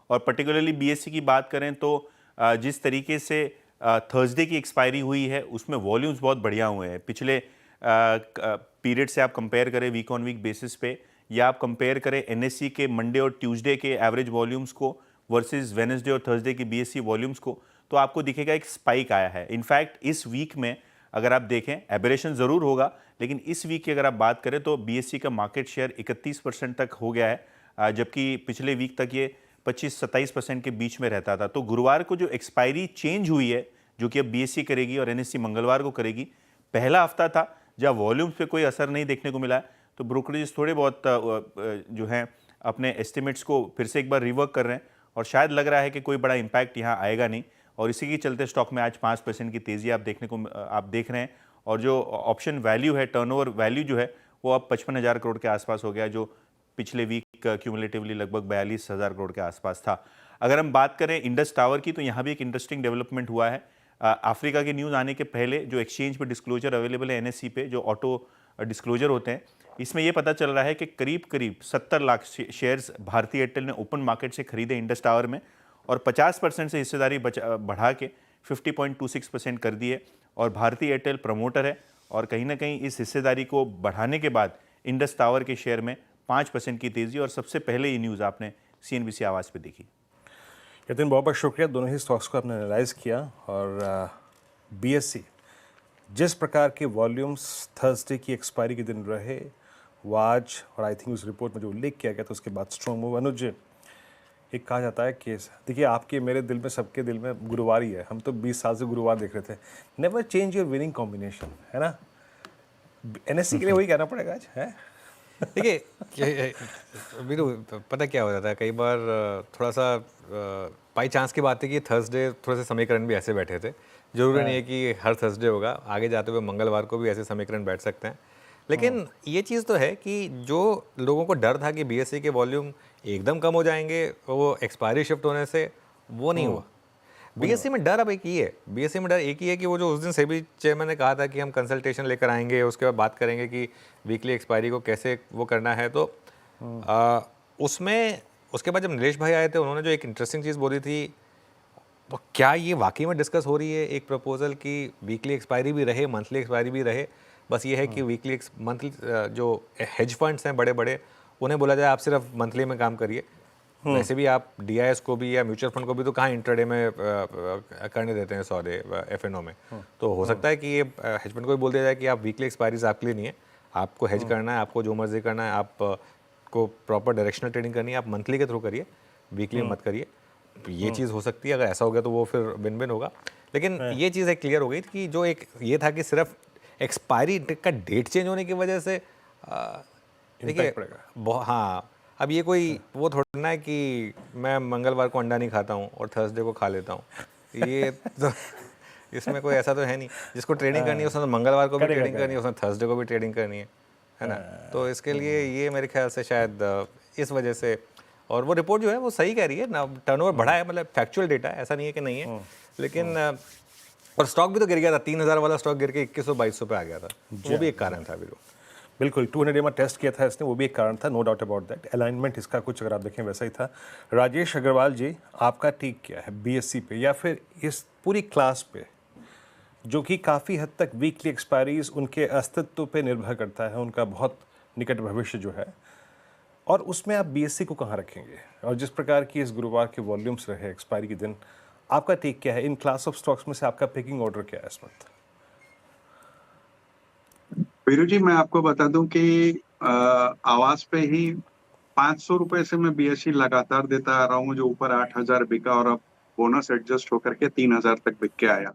और पर्टिकुलरली बीएससी की बात करें तो जिस तरीके से थर्सडे की एक्सपायरी हुई है उसमें वॉल्यूम्स बहुत बढ़िया हुए हैं। पिछले पीरियड से आप कंपेयर करें वीक ऑन वीक बेसिस पे, या आप कंपेयर करें एनएससी के मंडे और ट्यूसडे के एवरेज वॉल्यूम्स को वर्सेस वेडनेसडे और थर्सडे की बीएससी वॉल्यूम्स को, तो आपको दिखेगा एक स्पाइक आया है। इनफैक्ट इस वीक में अगर आप देखें, एबरेशन ज़रूर होगा, लेकिन इस वीक की अगर आप बात करें तो बीएससी का मार्केट शेयर 31% तक हो गया है, जबकि पिछले वीक तक ये 25-27% के बीच में रहता था। तो गुरुवार को जो एक्सपायरी चेंज हुई है, जो कि अब बीएससी करेगी और एनएससी मंगलवार को करेगी, पहला हफ्ता था जहाँ वॉल्यूम्स पे कोई असर नहीं देखने को मिला, तो ब्रोकरेज थोड़े बहुत जो हैं अपने एस्टिमेट्स को फिर से एक बार रिवर्क कर रहे हैं, और शायद लग रहा है कि कोई बड़ा इम्पैक्ट यहाँ आएगा नहीं। और इसी के चलते स्टॉक में आज 5% की तेज़ी आप देख रहे हैं। और जो ऑप्शन वैल्यू है, टर्नओवर वैल्यू जो है, वो अब 55,000 करोड़ के आसपास हो गया, जो पिछले वीक क्यूमुलेटिवली लगभग 42,000 करोड़ के आसपास था। अगर हम बात करें इंडस टावर की, तो यहाँ भी एक इंटरेस्टिंग डेवलपमेंट हुआ है। अफ्रीका की न्यूज़ आने के पहले जो एक्सचेंज पे डिस्क्लोजर अवेलेबल है एनएससी पे, जो ऑटो डिस्क्लोजर होते हैं, इसमें यह पता चल रहा है कि करीब 70 लाख शेयर्स भारतीय एयरटेल ने ओपन मार्केट से खरीदे इंडस टावर में, और 50% से हिस्सेदारी बढ़ा के 50.26% कर दी है। और भारतीय एयरटेल प्रमोटर है, और कहीं ना कहीं इस हिस्सेदारी को बढ़ाने के बाद इंडस टावर के शेयर में 5% की तेज़ी। और सबसे पहले ये न्यूज़ आपने सीएनबीसी आवाज़ पे देखी। यतिन, बहुत बहुत शुक्रिया, दोनों ही स्टॉक्स को आपने एनालाइज किया। और बीएससी जिस प्रकार के वॉल्यूम्स थर्सडे की एक्सपायरी के दिन रहे, वो आज, और आई थिंक उस रिपोर्ट में जो उल्लेख किया गया था उसके बाद स्ट्रॉन्ग मूव। अनुज जी, एक कहा जाता है केस, देखिए आपके मेरे दिल में, सबके दिल में गुरुवार ही है। हम तो 20 साल से गुरुवार देख रहे थे। Never change your winning combination, है ना। एनएससी के लिए वही कहना पड़ेगा आज, है। देखिए वीरू, पता क्या हो जाता है, कई बार थोड़ा सा बाई चांस की बात है कि थर्सडे थोड़े से समीकरण भी ऐसे बैठे थे। जरूरी नहीं है कि हर थर्सडे होगा, आगे जाते हुए मंगलवार को भी ऐसे समीकरण बैठ सकते हैं। लेकिन ये चीज़ तो है कि जो लोगों को डर था कि बीएससी के वॉल्यूम एकदम कम हो जाएंगे वो एक्सपायरी शिफ्ट होने से, वो नहीं हुआ। बीएससी में डर अब एक ही है, बीएससी में डर एक ही है कि वो जो उस दिन सेबी चेयरमैन ने कहा था कि हम कंसल्टेशन लेकर आएंगे, उसके बाद बात करेंगे कि वीकली एक्सपायरी को कैसे वो करना है। तो उसमें उसके बाद जब नीलेश भाई आए थे, उन्होंने जो एक इंटरेस्टिंग चीज़ बोली थी, तो क्या ये वाकई में डिस्कस हो रही है एक प्रपोजल कि वीकली एक्सपायरी भी रहे, मंथली एक्सपायरी भी रहे। बस ये है कि वीकली मंथली जो हेज फंड्स हैं बड़े बड़े, उन्हें बोला जाए आप सिर्फ मंथली में काम करिए। वैसे भी आप डीआईएस को भी या म्यूचुअल फंड को भी तो कहाँ इंट्राडे में करने देते हैं सौदे एफएनओ में। तो हो सकता है कि ये हेज फंड को भी बोल दिया जाए कि आप वीकली एक्सपायरीज आपके लिए नहीं है, आपको हेज करना है, आपको जो मर्जी करना है, आपको प्रॉपर डायरेक्शनल ट्रेडिंग करनी है, आप मंथली के थ्रू करिए, वीकली मत करिए। ये चीज़ हो सकती है। अगर ऐसा हो गया तो वो फिर विन विन होगा। लेकिन ये चीज़ एक क्लियर हो गई कि जो एक ये था कि सिर्फ एक्सपायरी का डेट चेंज होने की वजह से देखिए, हाँ, अब ये कोई वो थोड़ा ना है कि मैं मंगलवार को अंडा नहीं खाता हूँ और थर्सडे को खा लेता हूँ। ये तो इसमें कोई ऐसा तो है नहीं। जिसको ट्रेडिंग करनी है उसने मंगलवार को भी ट्रेडिंग करनी है, उसने थर्सडे को भी ट्रेडिंग करनी है ना। तो इसके लिए ये मेरे ख्याल से शायद इस वजह से, और वो रिपोर्ट जो है वो सही कह रही है ना, टर्नओवर बढ़ा है, मतलब फैक्चुअल डेटा है, ऐसा नहीं है कि नहीं है। लेकिन और स्टॉक भी तो गिर गया था, 3,000 वाला स्टॉक गिर के 2100-2200 पे आ गया था, वो भी एक कारण था। बिल्कुल 200 EMA टेस्ट किया था इसने, वो भी एक कारण था, no doubt about that. Alignment इसका कुछ अगर आप देखें वैसा ही था। राजेश अग्रवाल जी, आपका टेक क्या है बीएससी पे या फिर इस पूरी क्लास पे, जो कि काफ़ी हद तक वीकली एक्सपायरीज उनके अस्तित्व पे निर्भर करता है, उनका बहुत निकट भविष्य जो है, और उसमें आप बीएससी को कहाँ रखेंगे? और जिस प्रकार की इस गुरुवार के वॉल्यूम्स रहे एक्सपायरी के दिन, आपका टेक क्या है? इन क्लास ऑफ स्टॉक्स में से आपका पिकिंग ऑर्डर क्या है इस वक्त? वीरू जी, मैं आपको बता दूं कि आवाज पे ही 500 रुपए से मैं बीएससी लगातार देता आ रहा हूँ, जो ऊपर 8,000 बिका और अब बोनस एडजस्ट होकर के 3,000 तक बिक के आया।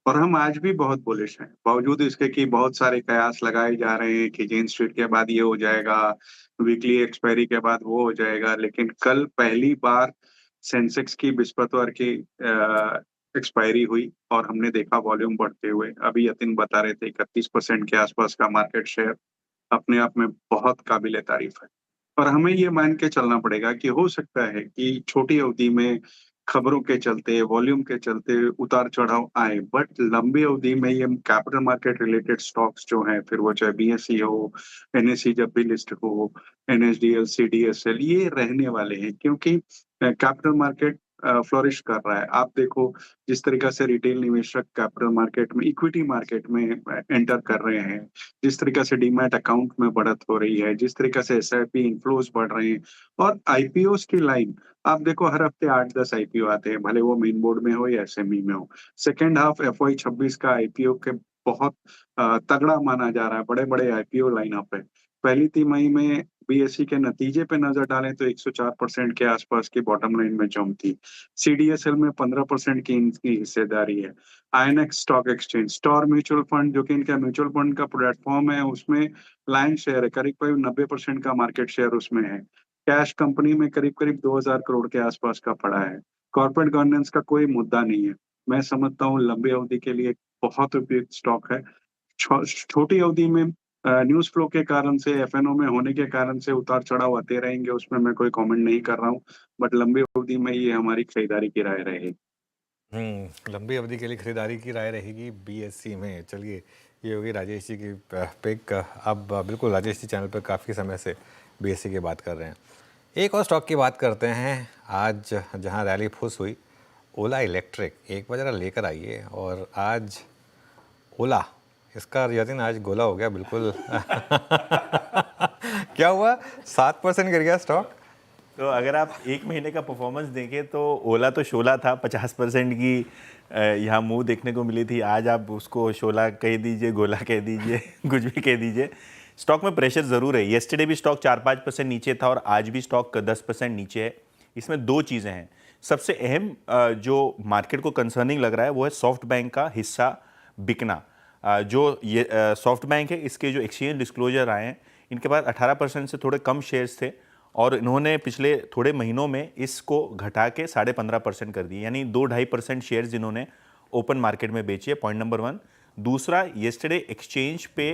और हम आज भी बहुत बुलिश हैं, बावजूद इसके कि बहुत सारे कयास लगाए जा रहे हैं कि जेन स्ट्रीट के बाद ये हो जाएगा, वीकली एक्सपायरी के बाद वो हो जाएगा। लेकिन कल पहली बार सेंसेक्स की बृहस्पतिवार की एक्सपायरी हुई और हमने देखा वॉल्यूम बढ़ते हुए। अभी यतिन बता रहे थे 31% के आसपास का मार्केट शेयर अपने आप में बहुत काबिले तारीफ है। और हमें ये मान के चलना पड़ेगा कि हो सकता है कि छोटी अवधि में खबरों के चलते, वॉल्यूम के चलते उतार चढ़ाव आए, बट लंबी अवधि में ये कैपिटल मार्केट रिलेटेड स्टॉक्स जो हैं, फिर वो चाहे बीएसई हो, एनएसई जब भी लिस्ट हो, एनएसडीएल, सीडीएसएल, ये रहने वाले हैं क्योंकि कैपिटल मार्केट फ्लोरिश कर रहा है। आप देखो जिस तरीका से रिटेल निवेशक कैपिटल मार्केट में, इक्विटी मार्केट में एंटर कर रहे हैं, जिस तरीका से डीमैट अकाउंट में बढ़त हो रही है, जिस तरीका से एसआईपी इनफ्लोज बढ़ रहे हैं, और आईपीओस की लाइन आप देखो, हर हफ्ते 8-10 आईपीओ आते हैं, भले वो मेन बोर्ड में हो या एसएमई में हो। सेकेंड हाफ एफवाई 26 का आईपीओ के बहुत तगड़ा माना जा रहा है, बड़े बड़े आईपीओ लाइनअप है। पहली तिमाही में बीएसई के नतीजे पे नजर डालें तो 104% के आसपास की बॉटम लाइन में जंप थी। सीडीएसएल में 15% की इनकी हिस्सेदारी है। INX stock exchange, star mutual fund जो कि इनका म्यूचुअल फंड का प्लेटफॉर्म है, उसमें लाइन शेयर है, करीब करीब 90% का मार्केट शेयर उसमें है। कैश कंपनी में करीब करीब 2,000 करोड़ के आसपास का पड़ा है। कॉर्पोरेट गवर्नेंस का कोई मुद्दा नहीं है। मैं समझता हूँ लंबी अवधि के लिए बहुत उपयुक्त स्टॉक है। छोटी अवधि में न्यूज फ्लो के कारण से, एफएनओ में होने के कारण से उतार चढ़ाव आते रहेंगे, उसमें मैं कोई कमेंट नहीं कर रहा हूँ, बट लंबी अवधि में ये हमारी खरीदारी की राय रहेगी। लंबी अवधि के लिए खरीदारी की राय रहेगी बीएससी में। चलिए, ये होगी राजेश जी की पिक। अब बिल्कुल राजेश जी चैनल पर काफ़ी समय से बीएससी की बात कर रहे हैं। एक और स्टॉक की बात करते हैं। आज जहां रैली फुस हुई, ओला इलेक्ट्रिक, एक बार जरा लेकर आइए। और आज ओला, इसका यकीन आज गोला हो गया बिल्कुल। क्या हुआ? 7% गिर गया स्टॉक। तो अगर आप एक महीने का परफॉर्मेंस देखें तो ओला तो शोला था, 50% की यहाँ मुंह देखने को मिली थी। आज आप उसको शोला कह दीजिए, गोला कह दीजिए, कुछ भी कह दीजिए, स्टॉक में प्रेशर ज़रूर है। येस्टरडे भी स्टॉक 4-5% नीचे था और आज भी स्टॉक 10% नीचे है। इसमें दो चीज़ें हैं। सबसे अहम जो मार्केट को कंसर्निंग लग रहा है वो है सॉफ्ट बैंक का हिस्सा बिकना। जो ये सॉफ्ट बैंक है, इसके जो एक्सचेंज डिस्क्लोजर आए हैं, इनके पास 18% से थोड़े कम शेयर्स थे और इन्होंने पिछले थोड़े महीनों में इसको घटा के 15.5% कर दिए, यानी 2-2.5% शेयर्स इन्होंने ओपन मार्केट में बेची है। Point number 1। दूसरा, येस्टरडे एक्सचेंज पे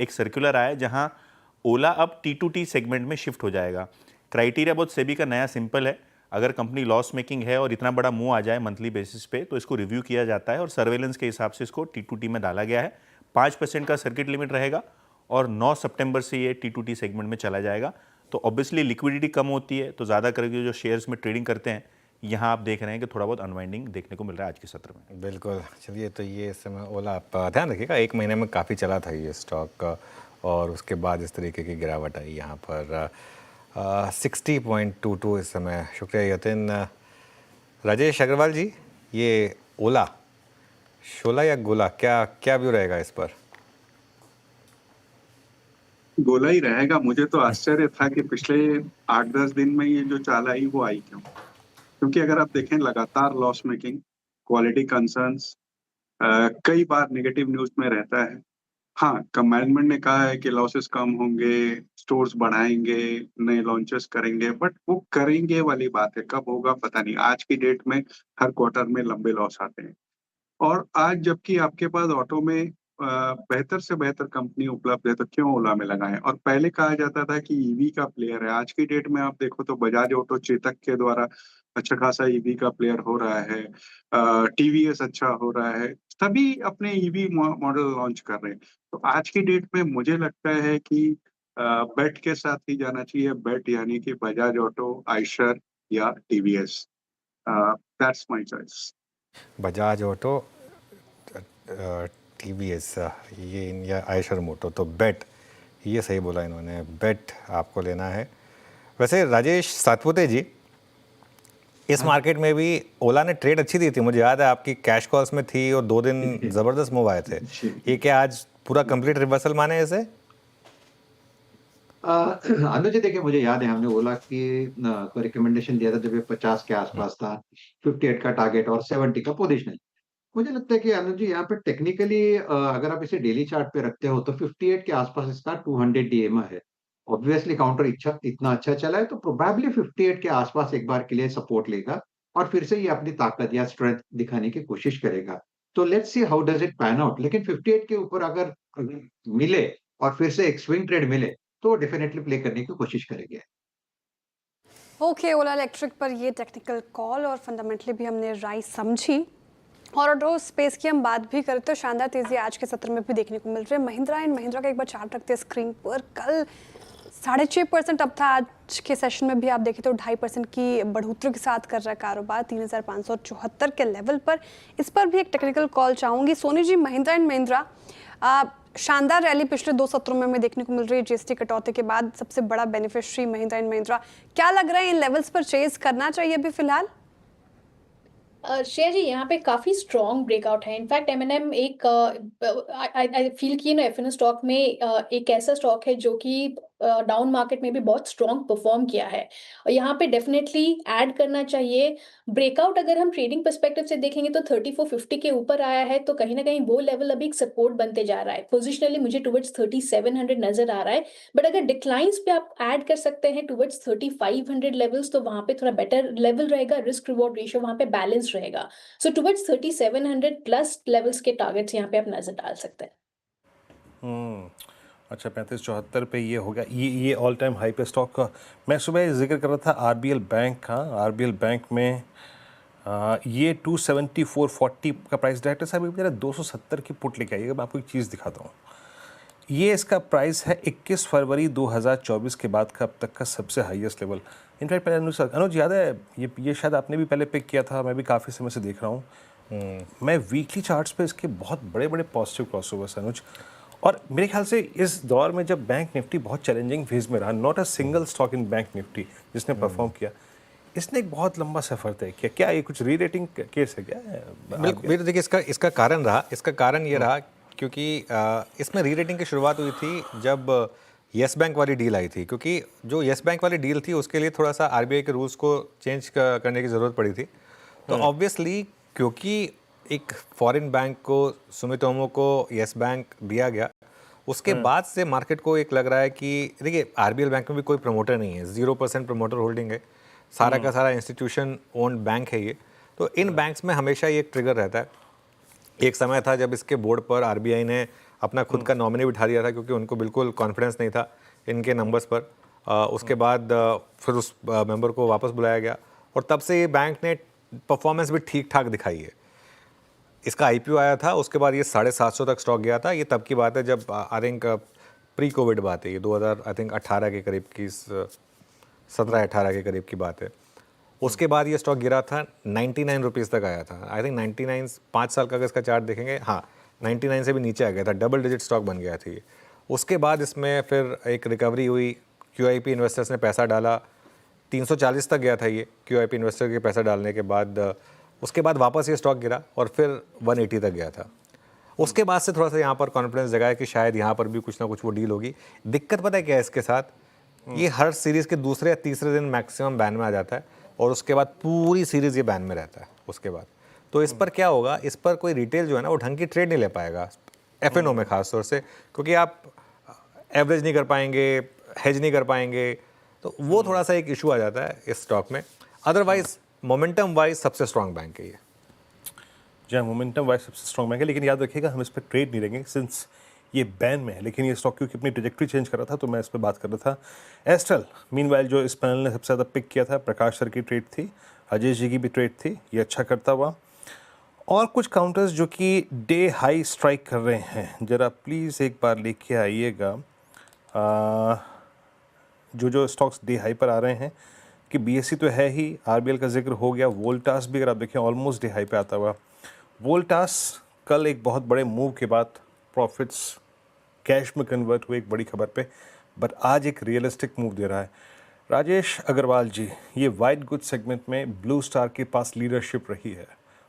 एक सर्कुलर आया जहां ओला अब T2T सेगमेंट में शिफ्ट हो जाएगा। क्राइटेरिया बहुत सेबी का नया सिंपल है। अगर कंपनी लॉस मेकिंग है और इतना बड़ा मुंह आ जाए मंथली बेसिस पे, तो इसको रिव्यू किया जाता है और सर्वेलेंस के हिसाब से इसको T2T में डाला गया है। 5% का सर्किट लिमिट रहेगा और 9 सितंबर से ये T2T सेगमेंट में चला जाएगा। तो ऑब्वियसली लिक्विडिटी कम होती है, तो ज़्यादा करके जो शेयर्स में ट्रेडिंग करते हैं, यहाँ आप देख रहे हैं कि थोड़ा बहुत अनवाइंडिंग देखने को मिल रहा है आज के सत्र में। बिल्कुल। चलिए, तो ये इस समय ओला, आप ध्यान रखिएगा, एक महीने में काफ़ी चला था ये स्टॉक और उसके बाद इस तरीके की गिरावट आई यहाँ पर 60.22 इस समय। शुक्रिया यतिन। राजेश अग्रवाल जी, ये ओला, शोला या गोला, क्या व्यू रहेगा इस पर? गोला ही रहेगा। मुझे तो आश्चर्य था कि पिछले 8-10 दिन में ये जो चाल आई वो आई क्यों, क्योंकि अगर आप देखें लगातार लॉस मेकिंग, क्वालिटी कंसर्न्स, कई बार नेगेटिव न्यूज में रहता है। हाँ, मैनेजमेंट ने कहा है कि लॉसेस कम होंगे, स्टोर्स बढ़ाएंगे, नए लॉन्चेस करेंगे, बट वो करेंगे वाली बात है, कब होगा पता नहीं। आज की डेट में हर क्वार्टर में लंबे लॉस आते हैं और आज जबकि आपके पास ऑटो में बेहतर से बेहतर कंपनी उपलब्ध है, तो क्यों ओला में लगाएं। और पहले कहा जाता था कि ईवी का प्लेयर है, आज की डेट में आप देखो तो बजाज ऑटो, चेतक के द्वारा अच्छा खासा ईवी का प्लेयर हो रहा है, टीवीएस अच्छा हो रहा है, सभी अपने ईवी मॉडल लॉन्च कर रहे हैं। तो आज की डेट में मुझे लगता है कि बेट के साथ ही जाना चाहिए। बेट यानी कि बजाज ऑटो, आयशर या TVS. That's my choice. Bajaj auto, TVS, ये या आयशर मोटो, तो बेट ये सही बोला इन्होंने, बेट आपको लेना है। वैसे राजेश सातपुते जी, इस मार्केट में भी ओला ने ट्रेड अच्छी दी थी, मुझे याद है आपकी कैश कॉल्स में थी और 2 दिन जबरदस्त मूव आए थे। ये क्या आज पूरा कंप्लीट रिवर्सल माने इसे? अनुज जी देखिए, मुझे याद है हमने ओला की को रिकमेंडेशन दिया था जब ये 50 के आसपास था, 58 का टारगेट और 70 का पोजीशनल। मुझे लगता है कि अनुज जी यहाँ पे टेक्निकली अगर आप इसे डेली चार्ट पे रखते हो तो 58 के आसपास इसका 200 डीएमए है। ऑब्वियसली काउंटर इतना अच्छा चला है तो प्रोबेबली 58 के आसपास एक बार के लिए सपोर्ट लेगा और फिर से ये अपनी ताकत या स्ट्रेंथ दिखाने की कोशिश करेगा। तो let's see how does it pan out. लेकिन 58 के ऊपर अगर मिले और फिर से एक स्विंग ट्रेड मिले तो डेफिनेटली प्ले करने की कोशिश करेंगे। ओके, ओला इलेक्ट्रिक पर ये टेक्निकल कॉल और फंडामेंटली भी हमने राय समझी। और ऑटो स्पेस की हम बात भी करें तो शानदार तेजी आज के सत्र में भी देखने को मिल रही है। महिंद्रा एंड महिंद्रा का एक बार चार्ट रखते हैं स्क्रीन पर। कल 6.5% अप था, आज के सेशन में भी आप देखें तो 2.5% की बढ़ोतरी के साथ कर रहा है कारोबार 3,574 के लेवल पर। इस पर भी एक टेक्निकल कॉल चाहूँगी। सोनी जी, महिंद्रा एंड महिंद्रा शानदार रैली पिछले 2 सत्रों में हमें देखने को मिल रही है। जीएसटी कटौती के बाद सबसे बड़ा बेनिफिशियरी महिंद्रा एंड महिंद्रा, क्या लग रहा है इन लेवल्स पर चेज करना चाहिए अभी फिलहाल? श्रेया जी, यहाँ पे काफी स्ट्रॉन्ग ब्रेकआउट है। इनफैक्ट एमएनएम एक आई फील कि एफएनओ स्टॉक में एक ऐसा स्टॉक है जो कि डाउन मार्केट में भी बहुत स्ट्रॉन्ग परफॉर्म किया है और यहाँ पे डेफिनेटली ऐड करना चाहिए। ब्रेकआउट अगर हम ट्रेडिंग पर्सपेक्टिव से देखेंगे तो 3450 के ऊपर आया है, तो कहीं ना कहीं वो लेवल अभी एक सपोर्ट बनते जा रहा है। पोजिशनली मुझे टुवर्ड्स 3700 नजर आ रहा है, बट अगर डिक्लाइंस पे आप ऐड कर सकते हैं टुवर्ड्स 3500 लेवल्स, तो वहां पे थोड़ा बेटर लेवल रहेगा, रिस्क रिवॉर्ड रेशियो वहां पे बैलेंस रहेगा। सो टुवर्ड्स 3700 प्लस लेवल्स के टारगेट्स यहाँ पे आप नजर डाल सकते हैं। अच्छा, 3574 पे ये हो गया, ये ऑल टाइम हाई पे स्टॉक का। मैं सुबह जिक्र कर रहा था आरबीएल बैंक का। आरबीएल बैंक में ये 274.40 का प्राइस। डायरेक्टर साहब जरा 270 की पुट लेके आइएगा, मैं आपको एक चीज़ दिखाता हूँ। ये इसका प्राइस है 21 फरवरी 2024 के बाद का अब तक का सबसे हाईएस्ट लेवल। इनफैक्ट पहले अनुज याद है, ये शायद आपने भी पहले पिक किया था, मैं भी काफ़ी समय से देख रहा हूँ। मैं वीकली चार्ट्स पे इसके बहुत बड़े बड़े पॉजिटिव क्रॉसओवर्स अनुज, और मेरे ख्याल से इस दौर में जब बैंक निफ्टी बहुत चैलेंजिंग फेज में रहा, not a single stock in bank Nifty जिसने परफॉर्म किया, इसने एक बहुत लंबा सफर तय किया। क्या ये कुछ री रेटिंग केस है क्या? बिल्कुल, देखिए इसका कारण रहा, इसका कारण ये रहा क्योंकि इसमें री रेटिंग की शुरुआत हुई थी जब येस बैंक वाली डील आई थी। क्योंकि जो येस बैंक वाली डील थी उसके लिए थोड़ा सा आरबीआई के रूल्स को चेंज करने की ज़रूरत पड़ी थी। तो ऑब्वियसली क्योंकि एक फॉरेन बैंक को, सुमितोमो को येस बैंक दिया गया, उसके बाद से मार्केट को एक लग रहा है कि देखिए आरबीएल बैंक में भी कोई प्रमोटर नहीं है, 0% प्रमोटर होल्डिंग है, सारा का सारा इंस्टीट्यूशन ओन्ड बैंक है ये। तो इन बैंक्स में हमेशा ये एक ट्रिगर रहता है। एक समय था जब इसके बोर्ड पर आरबीआई ने अपना खुद का नॉमिनी बिठा दिया था क्योंकि उनको बिल्कुल कॉन्फिडेंस नहीं था इनके नंबर्स पर। उसके बाद फिर उस मेंबर को वापस बुलाया गया और तब से ये बैंक ने परफॉर्मेंस भी ठीक ठाक दिखाई है। इसका आईपीओ आया था, उसके बाद ये 750 तक स्टॉक गया था। ये तब की बात है जब आई थिंक प्री कोविड बात है, ये 2018 के करीब की, 17-18 के करीब की बात है। उसके बाद ये स्टॉक गिरा था, 99 रुपीज़ तक आया था। आई थिंक 99, 5 साल का अगर इसका चार्ट देखेंगे, हाँ 99 से भी नीचे आ गया था, डबल डिजिट स्टॉक बन गया था ये। उसके बाद इसमें फिर एक रिकवरी हुई, क्यूआईपी इन्वेस्टर्स ने पैसा डाला, 340 तक गया था ये क्यूआईपी इन्वेस्टर के पैसा डालने के बाद। उसके बाद वापस ये स्टॉक गिरा और फिर 180 तक गया था। उसके बाद से थोड़ा सा यहाँ पर कॉन्फिडेंस जगाया कि शायद यहाँ पर भी कुछ ना कुछ वो डील होगी। दिक्कत पता है क्या है इसके साथ, ये हर सीरीज़ के दूसरे या तीसरे दिन मैक्सिमम बैन में आ जाता है और उसके बाद पूरी सीरीज़ ये बैन में रहता है उसके बाद। तो इस पर क्या होगा, इस पर कोई रिटेल जो है ना वो ढंग की ट्रेड नहीं ले पाएगा, एफएनओ में खास तौर से, क्योंकि आप एवरेज नहीं कर पाएंगे, हेज नहीं कर पाएंगे, तो वो थोड़ा सा एक इशू आ जाता है इस स्टॉक में। अदरवाइज मोमेंटम वाइज सबसे स्ट्रॉन्ग बैंक है ये। जी हाँ, मोमेंटम वाइज सबसे स्ट्रॉन्ग बैंक है, लेकिन याद रखिएगा हम इस पर ट्रेड नहीं लेंगे सिंस ये बैन में है। लेकिन ये स्टॉक क्योंकि अपनी ट्रेजेक्ट्री चेंज कर रहा था तो मैं इस पर बात कर रहा था। एस्ट्रल मीनवाइल जो इस पैनल ने सबसे ज़्यादा पिक किया था, प्रकाश सर की ट्रेड थी, अजय जी की भी ट्रेड थी, ये अच्छा करता हुआ। और कुछ काउंटर्स जो कि डे हाई स्ट्राइक कर रहे हैं, ज़रा प्लीज़ एक बार लेके आइएगा। जो स्टॉक्स डे हाई पर आ रहे हैं कि बीएससी तो है ही, आरबीएल का जिक्र हो गया, वोल्टास भी अगर आप देखें ऑलमोस्ट डे हाई पे आता हुआ। वोल्टास कल एक बहुत बड़े मूव के बाद प्रॉफिट्स कैश में कन्वर्ट हुए एक बड़ी खबर पे, बट आज एक रियलिस्टिक मूव दे रहा है। राजेश अग्रवाल जी, ये वाइट गुड सेगमेंट में ब्लू स्टार के पास लीडरशिप रही है,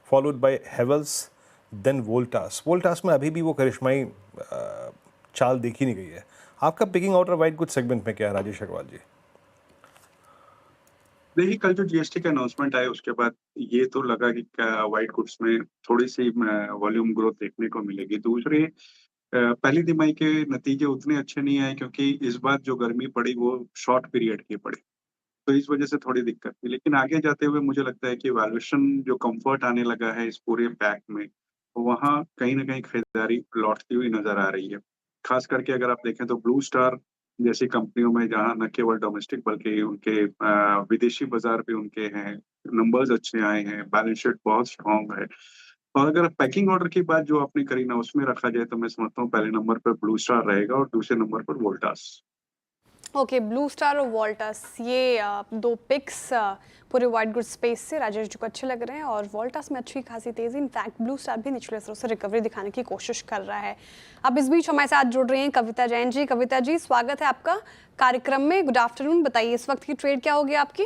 followed by Havells, then Voltas. Voltas में अभी भी वो करिश्माई चाल देखी नहीं गई है। आपका picking out white good segment में क्या है राजेश अग्रवाल जी? देखिए, कल जो जीएसटी का अनाउंसमेंट आया उसके बाद ये तो लगा कि व्हाइट गुड्स में थोड़ी सी वॉल्यूम ग्रोथ देखने को मिलेगी। दूसरे पहली तिमाही के नतीजे उतने अच्छे नहीं आए क्योंकि इस बार जो गर्मी पड़ी वो शॉर्ट पीरियड की पड़ी, तो इस वजह से थोड़ी दिक्कत थी। लेकिन आगे जाते हुए मुझे लगता है कि वैल्यूएशन जो कंफर्ट आने लगा है इस पूरे पैक में, वहाँ कहीं न कहीं खरीदारी लौटती हुई नज़र आ रही है। खास करके अगर आप देखें तो ब्लू स्टार जैसी कंपनियों में जहाँ न केवल डोमेस्टिक बल्कि उनके विदेशी बाज़ार भी उनके हैं, नंबर्स अच्छे आए हैं, बैलेंस शीट बहुत स्ट्रॉन्ग है। और अगर पैकिंग ऑर्डर की बात जो आपने करी ना उसमें रखा जाए तो मैं समझता हूँ पहले नंबर पर ब्लू स्टार रहेगा और दूसरे नंबर पर वोल्टास। ओके, ब्लू स्टार और वोल्टास, ये दो पिक्स पूरे वाइट गुड स्पेस से राजेश जी को अच्छे लग रहे हैं। और वोल्टास में अच्छी खासी तेजी, इनफैक्ट ब्लू स्टार भी निचले स्तरों से रिकवरी दिखाने की कोशिश कर रहा है। अब इस बीच हमारे साथ जुड़ रही हैं कविता जैन जी। कविता जी, स्वागत है आपका कार्यक्रम में। गुड आफ्टरनून, बताइए इस वक्त की ट्रेड क्या होगी आपकी?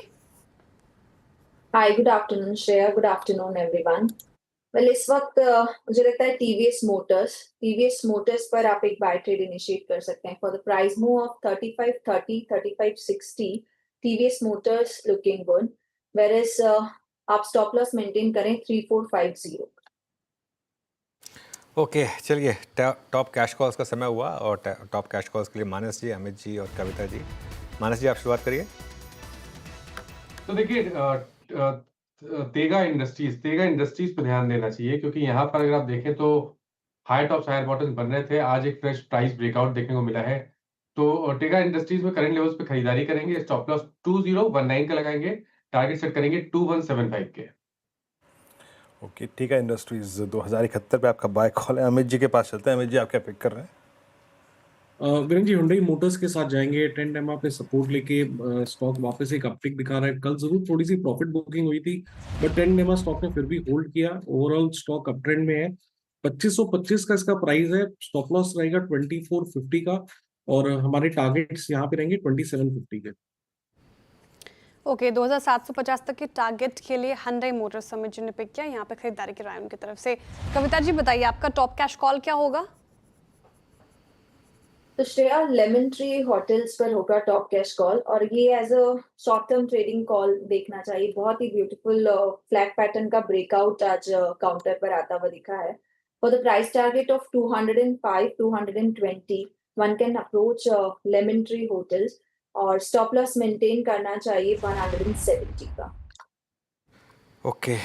Hi, good afternoon Shreya, good afternoon everyone. Well, इस वक्त मुझे लगता है टीवीएस मोटर्स पर आप एक बाय ट्रेड इनिशिएट कर सकते हैं for the price move of 3530 3560। TVS Motors looking good, where is आप स्टॉप लॉस मेंटेन करें 3450। ओके, चलिए टॉप कैश कॉल्स का समय हुआ और टॉप कैश कॉल्स के लिए मानस जी, अमित जी और कविता जी। मानस जी, आप शुरुआत करिए। तो देखिए, तेगा इंडस्ट्रीज पे ध्यान देना चाहिए क्योंकि यहाँ पर अगर आप देखें तो हाई टॉप्स हायर बॉटम्स बन रहे थे। आज एक फ्रेश प्राइस ब्रेकआउट देखने को मिला है, तो टेगा इंडस्ट्रीज में करंट लेवल्स पे खरीदारी करेंगे। स्टॉप लॉस 2019 का लगाएंगे, टारगेट सेट करेंगे 2175 के। ओके, टेगा इंडस्ट्रीज 2071 पे आपका बाय कॉल है। अमित जी के पास चलते हैं। अमित जी, आप क्या पिक कर रहे हैं? वीरेंद्र जी, हुंडई मोटर्स के साथ जाएंगे। ट्रेंड एमआ पे सपोर्ट लेके स्टॉक वापस एक अपटिक दिखा रहा है। कल जरूर थोड़ी सी प्रॉफिट बुकिंग हुई थी, बट ट्रेंड एमआ स्टॉक ने फिर भी होल्ड किया। ओवरऑल स्टॉक अप ट्रेंड में है। 2525 का इसका प्राइस है। स्टॉप लॉस रहेगा 2450 का और हमारे टारगेट्स यहाँ पे रहेंगे 2750 के। ओके, 2750 तक के टारगेट के लिए हुंडई मोटर्स अमित जी ने पिक किया। यहाँ पे खरीदारी की राय उनकी तरफ से। कविता जी, बताइए आपका टॉप कैश कॉल क्या होगा? तो श्रेया, लेमन ट्री होटल्स पर होगा टॉप कैश कॉल और ये as a short term trading call देखना चाहिए। बहुत ही ब्यूटीफुल फ्लैग पैटर्न का ब्रेकआउट आज काउंटर पर आता हुआ दिखा है। For the price target of 205 220 one can approach Lemon Tree Hotels और स्टॉप लॉस मेंटेन करना चाहिए 170 का। ओके,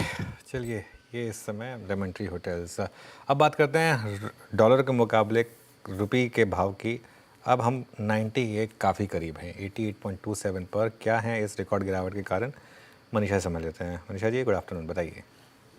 चलिए ये इस समय लेमन ट्री होटल्स। अब बात करते हैं डॉलर के मुकाबले रुपये के भाव की। अब हम 98 काफ़ी करीब हैं, 88.27 पर। क्या है इस रिकॉर्ड गिरावट के कारण? मनीषा समझ लेते हैं। मनीषा जी, गुड आफ्टरनून, बताइए।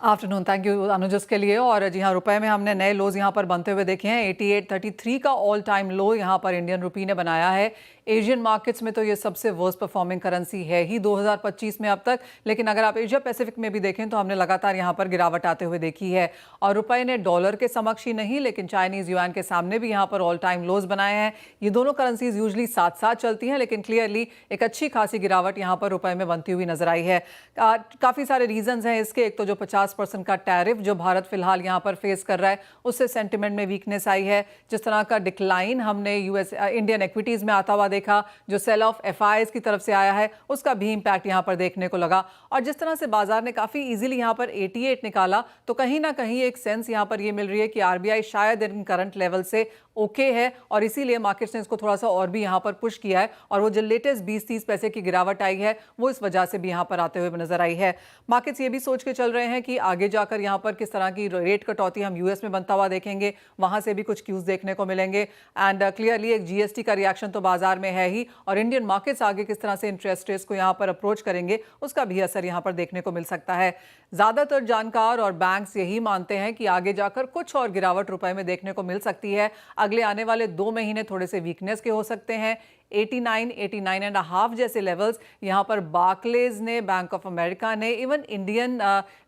आफ्टरनून, थैंक यू अनुज के लिए। और जी हाँ, रुपए में हमने नए लोज यहाँ पर बनते हुए देखे हैं। 88.33 का ऑल टाइम लो यहाँ पर इंडियन रुपी ने बनाया है। एशियन मार्केट्स में तो ये सबसे वर्स्ट परफॉर्मिंग करेंसी है ही 2025 में अब तक। लेकिन अगर आप एशिया पैसिफिक में भी देखें तो हमने लगातार यहाँ पर गिरावट आते हुए देखी है। और रुपए ने डॉलर के समक्ष ही नहीं लेकिन चाइनीज युआन के सामने भी यहाँ पर ऑल टाइम लोज बनाए हैं। ये दोनों करेंसीज यूजली साथ साथ चलती हैं, लेकिन क्लियरली एक अच्छी खासी गिरावट यहाँ पर रुपए में बनती हुई नजर आई है। काफ़ी सारे रीजंस हैं इसके। एक तो जो 50% का टैरिफ जो भारत फिलहाल यहाँ पर फेस कर रहा है, उससे सेंटिमेंट में वीकनेस आई है। जिस तरह का डिक्लाइन हमने इंडियन इक्विटीज़ में आता हुआ देखा, जो सेल ऑफ एफआईएस की तरफ से आया है, उसका भी इंपैक्ट यहाँ पर देखने को लगा। और जिस तरह से बाजार ने काफ़ी इजीली यहाँ पर 88 निकाला, तो कहीं ना कहीं एक सेंस यहाँ पर ये मिल रही है कि आरबीआई शायद इन करंट लेवल से ओके है और इसीलिए मार्केट्स ने इसको थोड़ा सा और भी यहाँ पर पुश किया है। और वो जो लेटेस्ट 20-30 पैसे की गिरावट आई है वो इस वजह से भी यहाँ पर आते हुए नजर आई है। मार्केट्स ये भी सोच के चल रहे हैं कि आगे जाकर यहाँ पर किस तरह की रेट कटौती हम यूएस में बनता हुआ देखेंगे, वहाँ से भी कुछ क्यूज देखने को मिलेंगे। एंड क्लियरली एक जीएसटी का रिएक्शन तो बाजार में है ही, और इंडियन मार्केट्स आगे किस तरह से इंटरेस्ट रेट्स को यहाँ पर अप्रोच करेंगे उसका भी असर यहाँ पर देखने को मिल सकता है। ज़्यादातर जानकार और बैंक्स यही मानते हैं कि आगे जाकर कुछ और गिरावट रुपए में देखने को मिल सकती है। अगले आने वाले 2 महीने थोड़े से वीकनेस के हो सकते हैं। 89, 89.5 जैसे लेवल्स यहाँ पर बार्कलेज ने, बैंक ऑफ अमेरिका ने, इवन इंडियन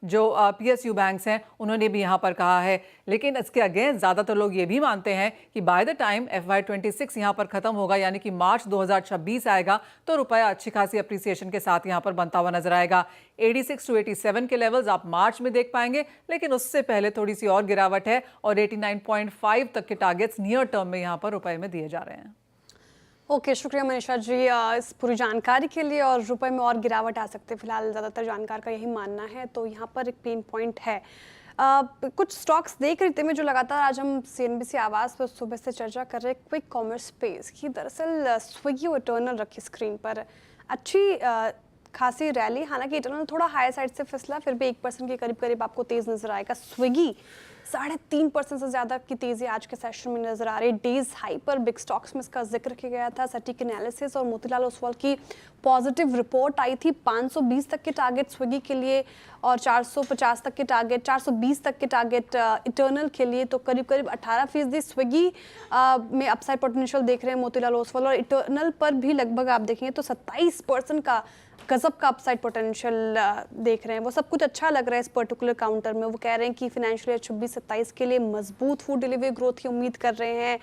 जो PSU बैंक्स हैं उन्होंने भी यहाँ पर कहा है। लेकिन इसके अगेंस्ट ज़्यादातर लोग ये भी मानते हैं कि बाय द टाइम FY26 यहाँ पर ख़त्म होगा, यानी कि मार्च 2026 आएगा, तो रुपया अच्छी खासी अप्रिसिएशन के साथ यहाँ पर बनता हुआ नजर आएगा। 86 to 87 के लेवल्स आप मार्च में देख पाएंगे, लेकिन उससे पहले थोड़ी सी और गिरावट है और 89.5 तक के टारगेट्स नियर टर्म में यहाँ पर रुपए में दिए जा रहे हैं। ओके, शुक्रिया मनीषा जी इस पूरी जानकारी के लिए। और रुपए में और गिरावट आ सकते फिलहाल ज़्यादातर जानकार का यही मानना है। तो यहाँ पर एक पेन पॉइंट है। कुछ स्टॉक्स देख रहे थे मैं, जो लगातार आज हम CNBC आवाज़ पर सुबह से चर्चा कर रहे हैं, क्विक कॉमर्स स्पेस की। दरअसल स्विगी और इटर्नल रखी स्क्रीन पर, अच्छी खासी रैली, हालांकि इटर्नल थोड़ा हाई साइड से फिसला, फिर भी 1% के करीब करीब आपको तेज नजर आएगा। स्विगी 3.5% से ज़्यादा की तेज़ी आज के सेशन में नजर आ रही है। डेज हाई पर बिग स्टॉक्स में इसका जिक्र किया गया था। सटीक एनालिसिस और मोतीलाल ओसवाल की पॉजिटिव रिपोर्ट आई थी। 520 तक के टारगेट स्विगी के लिए और 450 तक के टारगेट, 420 तक के टारगेट इटर्नल के लिए। तो करीब करीब 18% स्विगी में अपसाइड पोटेंशियल देख रहे हैं मोतीलाल ओसवाल, और इटर्नल पर भी लगभग आप देखेंगे तो 27% का गजब का अपसाइड पोटेंशियल देख रहे हैं। वो सब कुछ अच्छा लग रहा है इस पर्टिकुलर काउंटर में। वो कह रहे हैं कि फाइनेंशियल ईयर 26-27 के लिए मजबूत फूड डिलीवरी ग्रोथ की उम्मीद कर रहे हैं,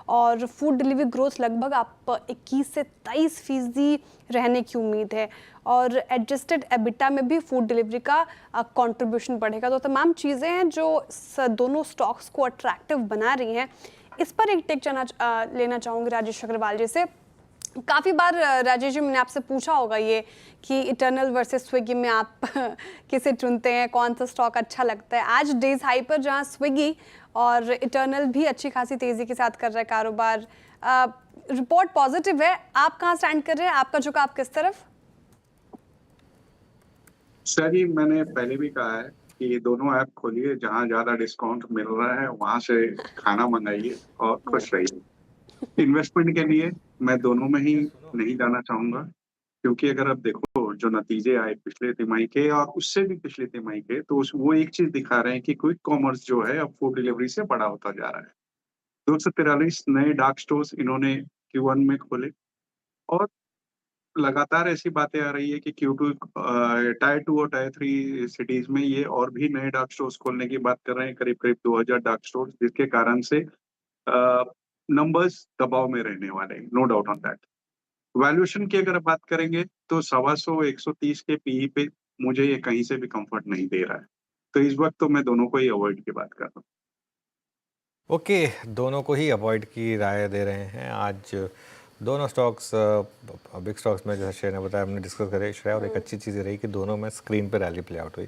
और फूड डिलीवरी ग्रोथ लगभग आप 21 से 23% रहने की उम्मीद है। और एडजस्टेड एबिटा में भी फूड डिलीवरी का कंट्रीब्यूशन बढ़ेगा। तो तमाम चीज़ें हैं जो दोनों स्टॉक्स को अट्रैक्टिव बना रही हैं। इस पर एक टेक लेना चाहूँगी राजेश अग्रवाल जी से। काफ़ी बार राजेश जी मैंने आपसे पूछा होगा ये कि इटर्नल वर्सेस स्विगी में आप किसे चुनते हैं, कौन सा स्टॉक अच्छा लगता है। आज डेज हाई पर जहां स्विगी और इटर्नल भी अच्छी खासी तेज़ी के साथ कर रहा है कारोबार, रिपोर्ट पॉजिटिव है, आप कहां स्टैंड कर रहे हैं, आपका झुकाव किस तरफ? सर जी, मैंने पहले भी कहा है कि दोनों ऐप खोलिए, जहां ज़्यादा डिस्काउंट मिल रहा है वहां से खाना मंगाइए और खुश रहिए। इन्वेस्टमेंट के लिए मैं दोनों में ही नहीं जाना चाहूंगा, क्योंकि अगर आप देखो जो नतीजे आए पिछले तिमाही के और उससे भी पिछले तिमाही के, तो वो एक चीज दिखा रहे हैं कि क्विक कॉमर्स जो है अब फूड डिलीवरी से बड़ा होता जा रहा है। 243 नए डार्क स्टोर्स इन्होंने Q1 में खोले, और लगातार ऐसी बातें आ रही है कि Q2 टायर 2 और टायर 3 सिटीज में ये और भी नए डार्क स्टोर्स खोलने की बात कर रहे हैं, करीब करीब 2000 डार्क स्टोर्स, जिसके कारण से नंबर्स दबाव में रहने वाले हैं, no doubt on that. Valuation की अगर बात करेंगे तो 125-130 के पीई पे मुझे ये कहीं से भी कंफर्ट नहीं दे रहा है। तो इस वक्त तो मैं दोनों को ही अवॉइड की बात कर रहा हूँ। ओके, दोनों को ही अवॉइड की राय दे रहे हैं। आज दोनों स्टॉक्स बिग स्टॉक्स में, जैसे श्रेया ने बताया, हमने डिस्कस करे श्रेया, और एक अच्छी चीज़ रही कि दोनों में स्क्रीन पर रैली प्ले आउट हुई।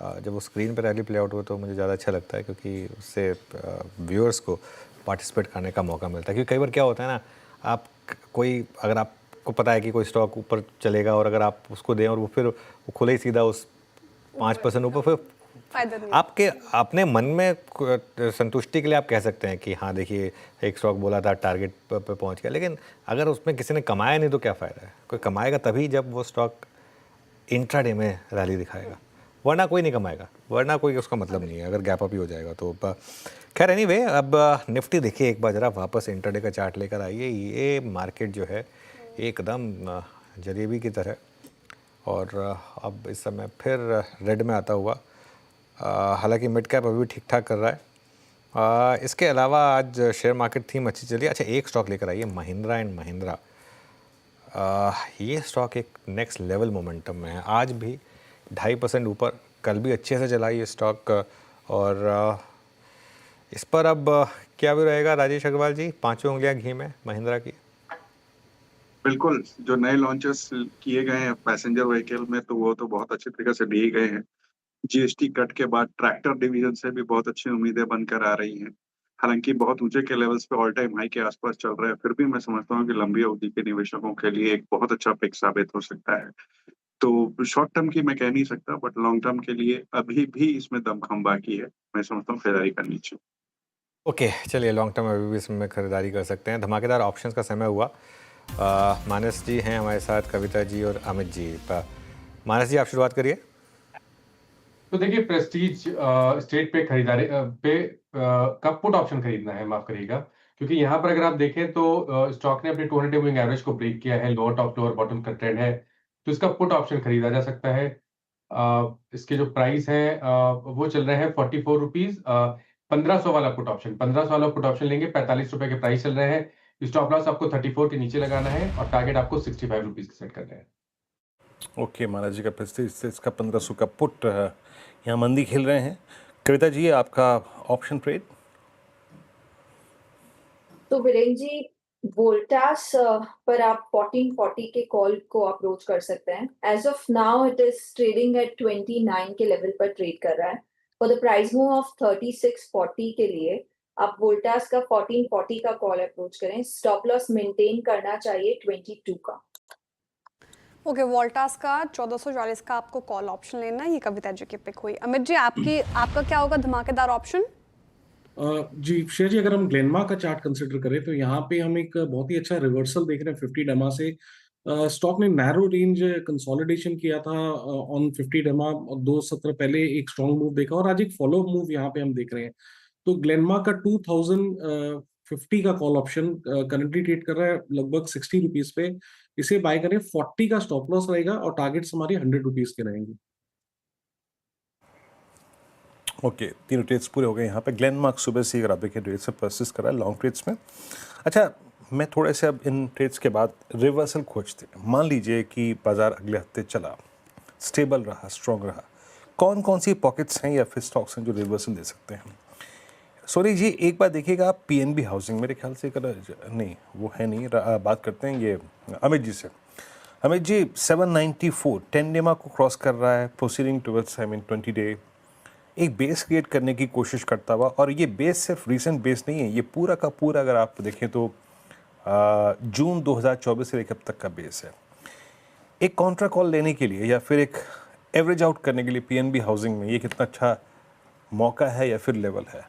जब वो स्क्रीन पर रैली प्ले आउट हुआ तो मुझे ज़्यादा अच्छा लगता है, क्योंकि उससे व्यूअर्स को पार्टिसिपेट करने का मौका मिलता है। क्योंकि कई बार क्या होता है ना, आप कोई, अगर आपको पता है कि कोई स्टॉक ऊपर चलेगा और अगर आप उसको दें और वो फिर वो खुले ही सीधा उस 5% ऊपर, फिर आपके अपने मन में संतुष्टि के लिए आप कह सकते हैं कि हाँ देखिए एक स्टॉक बोला था टारगेट पे पहुंच गया, लेकिन अगर उसमें किसी ने कमाया नहीं तो क्या फ़ायदा है। कोई कमाएगा तभी जब वो स्टॉक इंट्राडे में रैली दिखाएगा, वरना कोई नहीं कमाएगा, वरना कोई उसका मतलब नहीं है अगर गैप अप ही हो जाएगा तो। खैर एनीवे, अब निफ्टी देखिए एक बार ज़रा वापस इंट्राडे का चार्ट लेकर आइए। ये मार्केट जो है एकदम जलेबी की तरह, और अब इस समय फिर रेड में आता हुआ, हालांकि मिड कैप अभी भी ठीक ठाक कर रहा है। इसके अलावा आज शेयर मार्केट थीम अच्छी चली। अच्छा, एक स्टॉक लेकर आइए, महिंद्रा एंड महिंद्रा। ये स्टॉक एक नेक्स्ट लेवल मोमेंटम में है, आज भी 2.5% ऊपर, कल भी अच्छे से चला ये स्टॉक, और इस पर अब क्या भी रहेगा राजेश अग्रवाल जी, 5 उंगलियां घी में महिंद्रा की। बिल्कुल, जो नए लॉन्चेस किए गए हैं पैसेंजर व्हीकल में, तो वो तो बहुत अच्छे तरीके से दिए गए हैं। जीएसटी कट के बाद ट्रैक्टर डिवीजन से भी बहुत अच्छी उम्मीदें बनकर आ रही हैं। हालांकि बहुत ऊंचे के लेवल्स पे ऑल टाइम हाई के आसपास चल रहा है, फिर भी मैं समझता हूँ कि लंबी अवधि के निवेशकों के लिए एक बहुत अच्छा पिक साबित हो सकता है। तो शॉर्ट टर्म की मैं कह नहीं सकता, बट लॉन्ग टर्म के लिए अभी भी इसमें दमखम बाकी है। मैं समझता हूँ खरीदारी करनी चाहिए। ओके, चलिए लॉन्ग टर्म अभी भी इसमें खरीदारी कर सकते हैं। धमाकेदार ऑप्शंस का समय हुआ। मानस जी हैं हमारे साथ, कविता जी और अमित जी। मानस जी, आप शुरुआत करिए। तो देखिए, प्रेस्टीज स्टेट पे खरीदारी पे कब पुट ऑप्शन खरीदना है, माफ करिएगा, क्योंकि यहाँ पर अगर आप देखें तो स्टॉक ने अपने 200 मूविंग एवरेज को ब्रेक किया है, लोअर टॉप लोअर बॉटम का ट्रेंड है, तो इसका पुट ऑप्शन खरीदा जा सकता है। इसके जो प्राइस है वो चल रहे हैं 44 रुपीज। 1500 वाला पुट ऑप्शन, 1500 वाला पुट ऑप्शन लेंगे, 45 रुपए के प्राइस चल रहे हैं। स्टॉप लॉस आपको 34 के नीचे लगाना है और टारगेट आपको 65 रुपीज का सेट करना है। ओके, महाराज जी का फिर इसका 1500 का पुट यहाँ मंदी खेल रहे हैं। कविता जी, आपका ऑप्शन ट्रेड? तो वीरेंद्र जी, वोल्टास पर आप 1440 के कॉल को अप्रोच कर सकते हैं। As of now it is trading at 29 के लेवल पर ट्रेड कर रहा है। For the price move of 3640 के लिए आप वोल्टास का 1440 का कॉल अप्रोच करें। स्टॉप लॉस मेंटेन करना चाहिए 22 का। ओके, वोल्टास का 1440 का आपको कॉल ऑप्शन लेना है। ये कविता जी की पिक हुई। अमित जी, आपका क्या होगा धमाकेदार ऑप्शन? जी शेर जी, अगर हम ग्लेनमा का चार्ट कंसिडर करें तो यहाँ पे हम एक बहुत ही अच्छा रिवर्सल देख रहे हैं 50 डेमा से। स्टॉक ने नैरो रेंज कंसोलिडेशन किया था ऑन 50 डेमा, 2 सत्र पहले एक स्ट्रॉन्ग मूव देखा और आज एक फॉलो मूव यहाँ पे हम देख रहे हैं। तो ग्लेनमा का 2050 का कॉल ऑप्शन करंटली ट्रेड कर रहा है लगभग 60 रुपीज पे। इसे बाय करें, 40 का स्टॉप लॉस रहेगा और टारगेट्स हमारी 100 रुपीज के रहेंगे। ओके, तीनों ट्रेड्स पूरे हो गए यहाँ पे। ग्लेनमार्क सुबह से अगर आप देखें ट्रेड से परसिस्ट कर रहा है लॉन्ग ट्रेड्स में। अच्छा, मैं थोड़े से अब इन ट्रेड्स के बाद रिवर्सल खोजते हैं। मान लीजिए कि बाजार अगले हफ्ते चला, स्टेबल रहा, स्ट्रॉन्ग रहा, कौन कौन सी पॉकेट्स हैं या फिर स्टॉक्स हैं जो रिवर्सल दे सकते हैं? सोनी जी, एक बार देखिएगा आप पीएनबी हाउसिंग, मेरे ख्याल से नहीं वो है नहीं, बात करते हैं ये अमित जी से। अमित जी, 794 10 डेमा को क्रॉस कर रहा है, प्रोसीडिंग टुवर्ड्स 20 डे, एक बेस क्रिएट करने की कोशिश करता हुआ। और ये बेस सिर्फ रीसेंट बेस नहीं है, ये पूरा का पूरा अगर आप देखें तो जून 2024 से लेकर अब तक का बेस है। एक कॉन्ट्रा कॉल लेने के लिए या फिर एक एवरेज आउट करने के लिए पीएनबी हाउसिंग में ये कितना अच्छा मौका है या फिर लेवल है?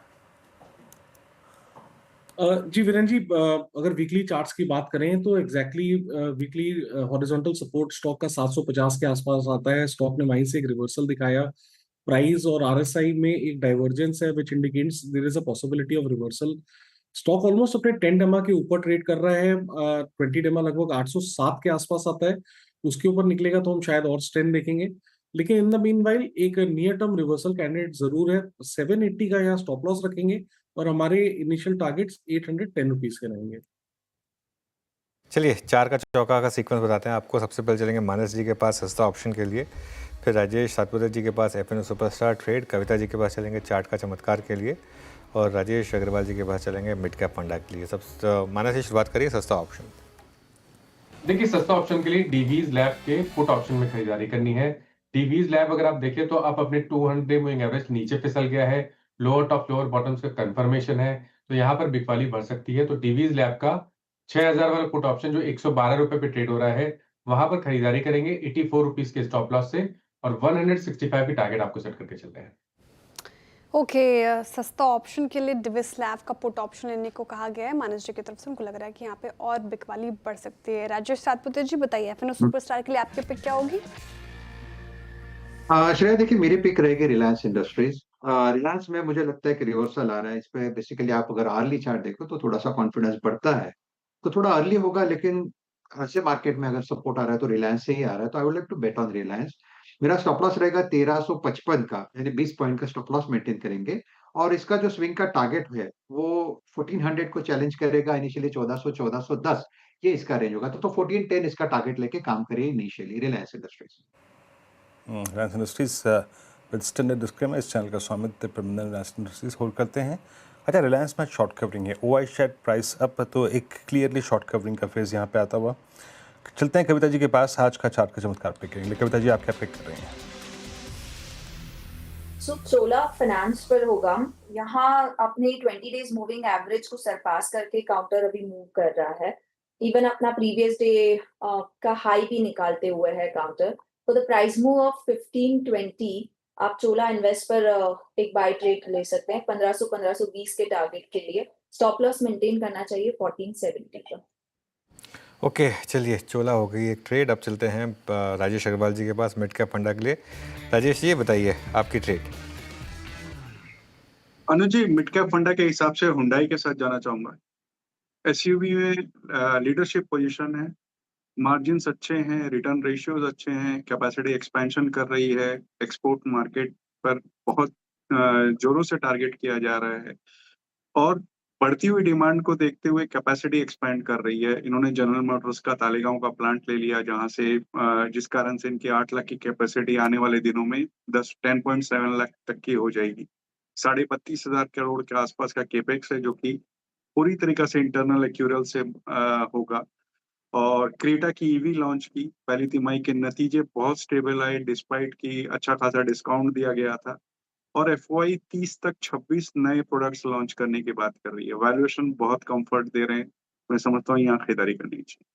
जी वीरेंद्र जी, अगर वीकली चार्ट्स की बात करें तो exactly weekly horizontal support stock का 750 के आसपास आता है। स्टॉक ने वहीं से एक रिवर्सल दिखाया। प्राइस और आरएसआई में एक डाइवर्जेंस है which indicates there is a possibility of reversal. Stock almost अपने 10 डेमा के ऊपर ट्रेड कर रहा है। 20 डेमा लगभग 807 के आसपास आता है। उसके ऊपर निकलेगा तो हम शायद और स्ट्रेंथ देखेंगे, लेकिन इन द मीनवाइल एक नियर टर्म रिवर्सल कैंडिडेट जरूर है। 780 का यहाँ स्टॉप लॉस रखेंगे और हमारे इनिशियल टारगेट्स 810 रुपीज के रहेंगे। चलिए, चार का चौका का सीक्वेंस बताते हैं आपको। सबसे पहले चलेंगे मानस जी के पास सस्ता ऑप्शन के लिए, फिर राजेश सातपुते जी के पास F&O superstar trade, Kavita ji के पास चलेंगे चार्ट का चमत्कार के लिए, और राजेश अग्रवाल जी के पास चलेंगे मिड कैप फंडा के लिए। सब मानस से शुरुआत करिए सस्ता ऑप्शन। देखिए, सस्ता ऑप्शन के लिए डीवीज लैब के पुट ऑप्शन में खरीदारी करनी है। डीवीज लैब अगर आप देखें तो आप अपने 200 मूविंग एवरेज नीचे फिसल गया है, लोअर टॉप लोअर बॉटम्स का कंफर्मेशन है, तो यहाँ पर बिकवाली बढ़ सकती है। तो डीवीज लैब का 6000 वाला पुट ऑप्शन जो 112 रुपए पे ट्रेड हो रहा है, वहां पर खरीदारी करेंगे 84 रुपीज के स्टॉप लॉस से, और 165 की टारगेट आपको सेट करके चलते हैं। ओके, सस्ता ऑप्शन के लिए डिविस लैब का पुट ऑप्शन लेने को कहा गया है मानस जी की तरफ से। उनको लग रहा है कि यहाँ पे और बिकवाली बढ़ सकती है। राजेश सातपुते जी बताइए, एफएनओ सुपरस्टार के लिए आपकी पिक क्या होगी? श्रेया, देखिए मेरी पिक रहेगी रिलायंस इंडस्ट्रीज। रिलायंस में मुझे लगता है कि रिवर्सल आ रहा है। इस पे बेसिकली आप अगर अर्ली चार्ट देखो तो थोड़ा सा कॉन्फिडेंस बढ़ता है, तो थोड़ा अर्ली होगा, लेकिन ऐसे मार्केट में अगर सपोर्ट आ रहा है तो रिलायंस से ही आ रहा है, तो I would like to bet on Reliance. मेरा स्टॉप लॉस रहेगा 1355 का, यानी 20 पॉइंट का स्टॉप लॉस मेंटेन करेंगे। और इसका जो स्विंग का टारगेट है वो 1400 को चैलेंज करेगा, इनिशियली 1400 1410 ये इसका रेंज होगा। तो 1410 इसका टारगेट लेके काम करिए initially Reliance industries. Reliance industries with standard disclaimer, इस चैनल का स्वामित्व प्रबंधन रिलायंस इंडस्ट्रीज होल्ड करते हैं। अच्छा, रिलायंस में शॉर्ट कवरिंग है, ओआई शेयर प्राइस अप, तो एक क्लियरली शॉर्ट कवरिंग का फेज यहाँ पे आता हुआ। चलते हैं कविता जी के पास, आज का चार्ट का चमत्कार पिक करेंगे। कविता जी, आप क्या पिक कर रही हैं? सो चोला फाइनेंस पर होगा। यहाँ अपने 20 डेज मूविंग एवरेज को सरपास करके काउंटर अभी मूव कर रहा है। इवन अपना प्रीवियस डे का हाई भी निकालते हुए है काउंटर। तो द प्राइस मूव ऑफ 1520 आप चोला इन्वेस्ट पर एक बाय ट्रेड ले सकते हैं 1500-1520 के टारगेट के लिए। स्टॉप लॉस मेंटेन करना चाहिए 1470 का। ओके, चलिए, चोला हो गई एक ट्रेड। अब चलते हैं राजेश अग्रवाल जी के पास मिड कैप फंडा के लिए। राजेश, ये बताइए आपकी ट्रेड। अनुज जी, मिड कैप फंडा के हिसाब से हुंडई के साथ जाना चाहूंगा। एसयूवी में लीडरशिप पोजीशन है, मार्जिन्स अच्छे हैं, रिटर्न रेशियोज अच्छे हैं, कैपेसिटी एक्सपेंशन कर रही है, एक्सपोर्ट मार्केट पर बहुत जोरों से टारगेट किया जा रहा है और बढ़ती हुई डिमांड को देखते हुए कैपेसिटी एक्सपेंड कर रही है। इन्होंने जनरल मोटर्स का तालेगांव का प्लांट ले लिया, जहां से जिस कारण से इनकी 8 लाख की कैपेसिटी आने वाले दिनों में 10.7 लाख तक की हो जाएगी। 32,500 करोड़ के आसपास का केपेक्स है, जो कि पूरी तरीके से इंटरनल एक्यूरल से होगा। और क्रेटा की ईवी लॉन्च की पहली तिमाही के नतीजे बहुत स्टेबल आए, डिस्पाइट की अच्छा खासा डिस्काउंट दिया गया था और FY 30 तक 26 नए प्रोडक्ट्स लॉन्च करने की बात कर रही है। वैल्यूएशन बहुत कंफर्ट दे रहे हैं, मैं समझता हूँ यहाँ खरीदारी करनी चाहिए।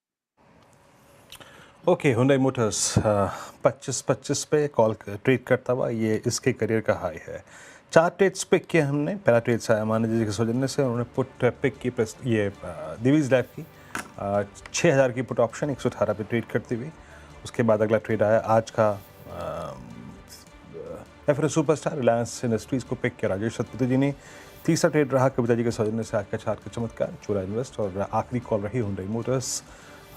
ओके, हुंडई मोटर्स 25 पे कॉल ट्रेड करता हुआ, ये इसके करियर का हाई है। 4 ट्रेड्स पिक किए हमने। पहला ट्रेड से मान्य जी के सौजन्य से उन्होंने पुट पिक की, ये दिवीज लैब की 6000 की पुट ऑप्शन 118 पे ट्रेड करती हुई। उसके बाद अगला ट्रेड आया आज का एफएस सुपरस्टार रिलायंस इंडस्ट्रीज़ को पिक किया राजेश सतपथी जी ने। तीसरा ट्रेड रहा कविता जी के सौजन्य से आज का चार्ट का चमत्कार चोला इन्वेस्ट और आखिरी कॉल रही हुंडई मोटर्स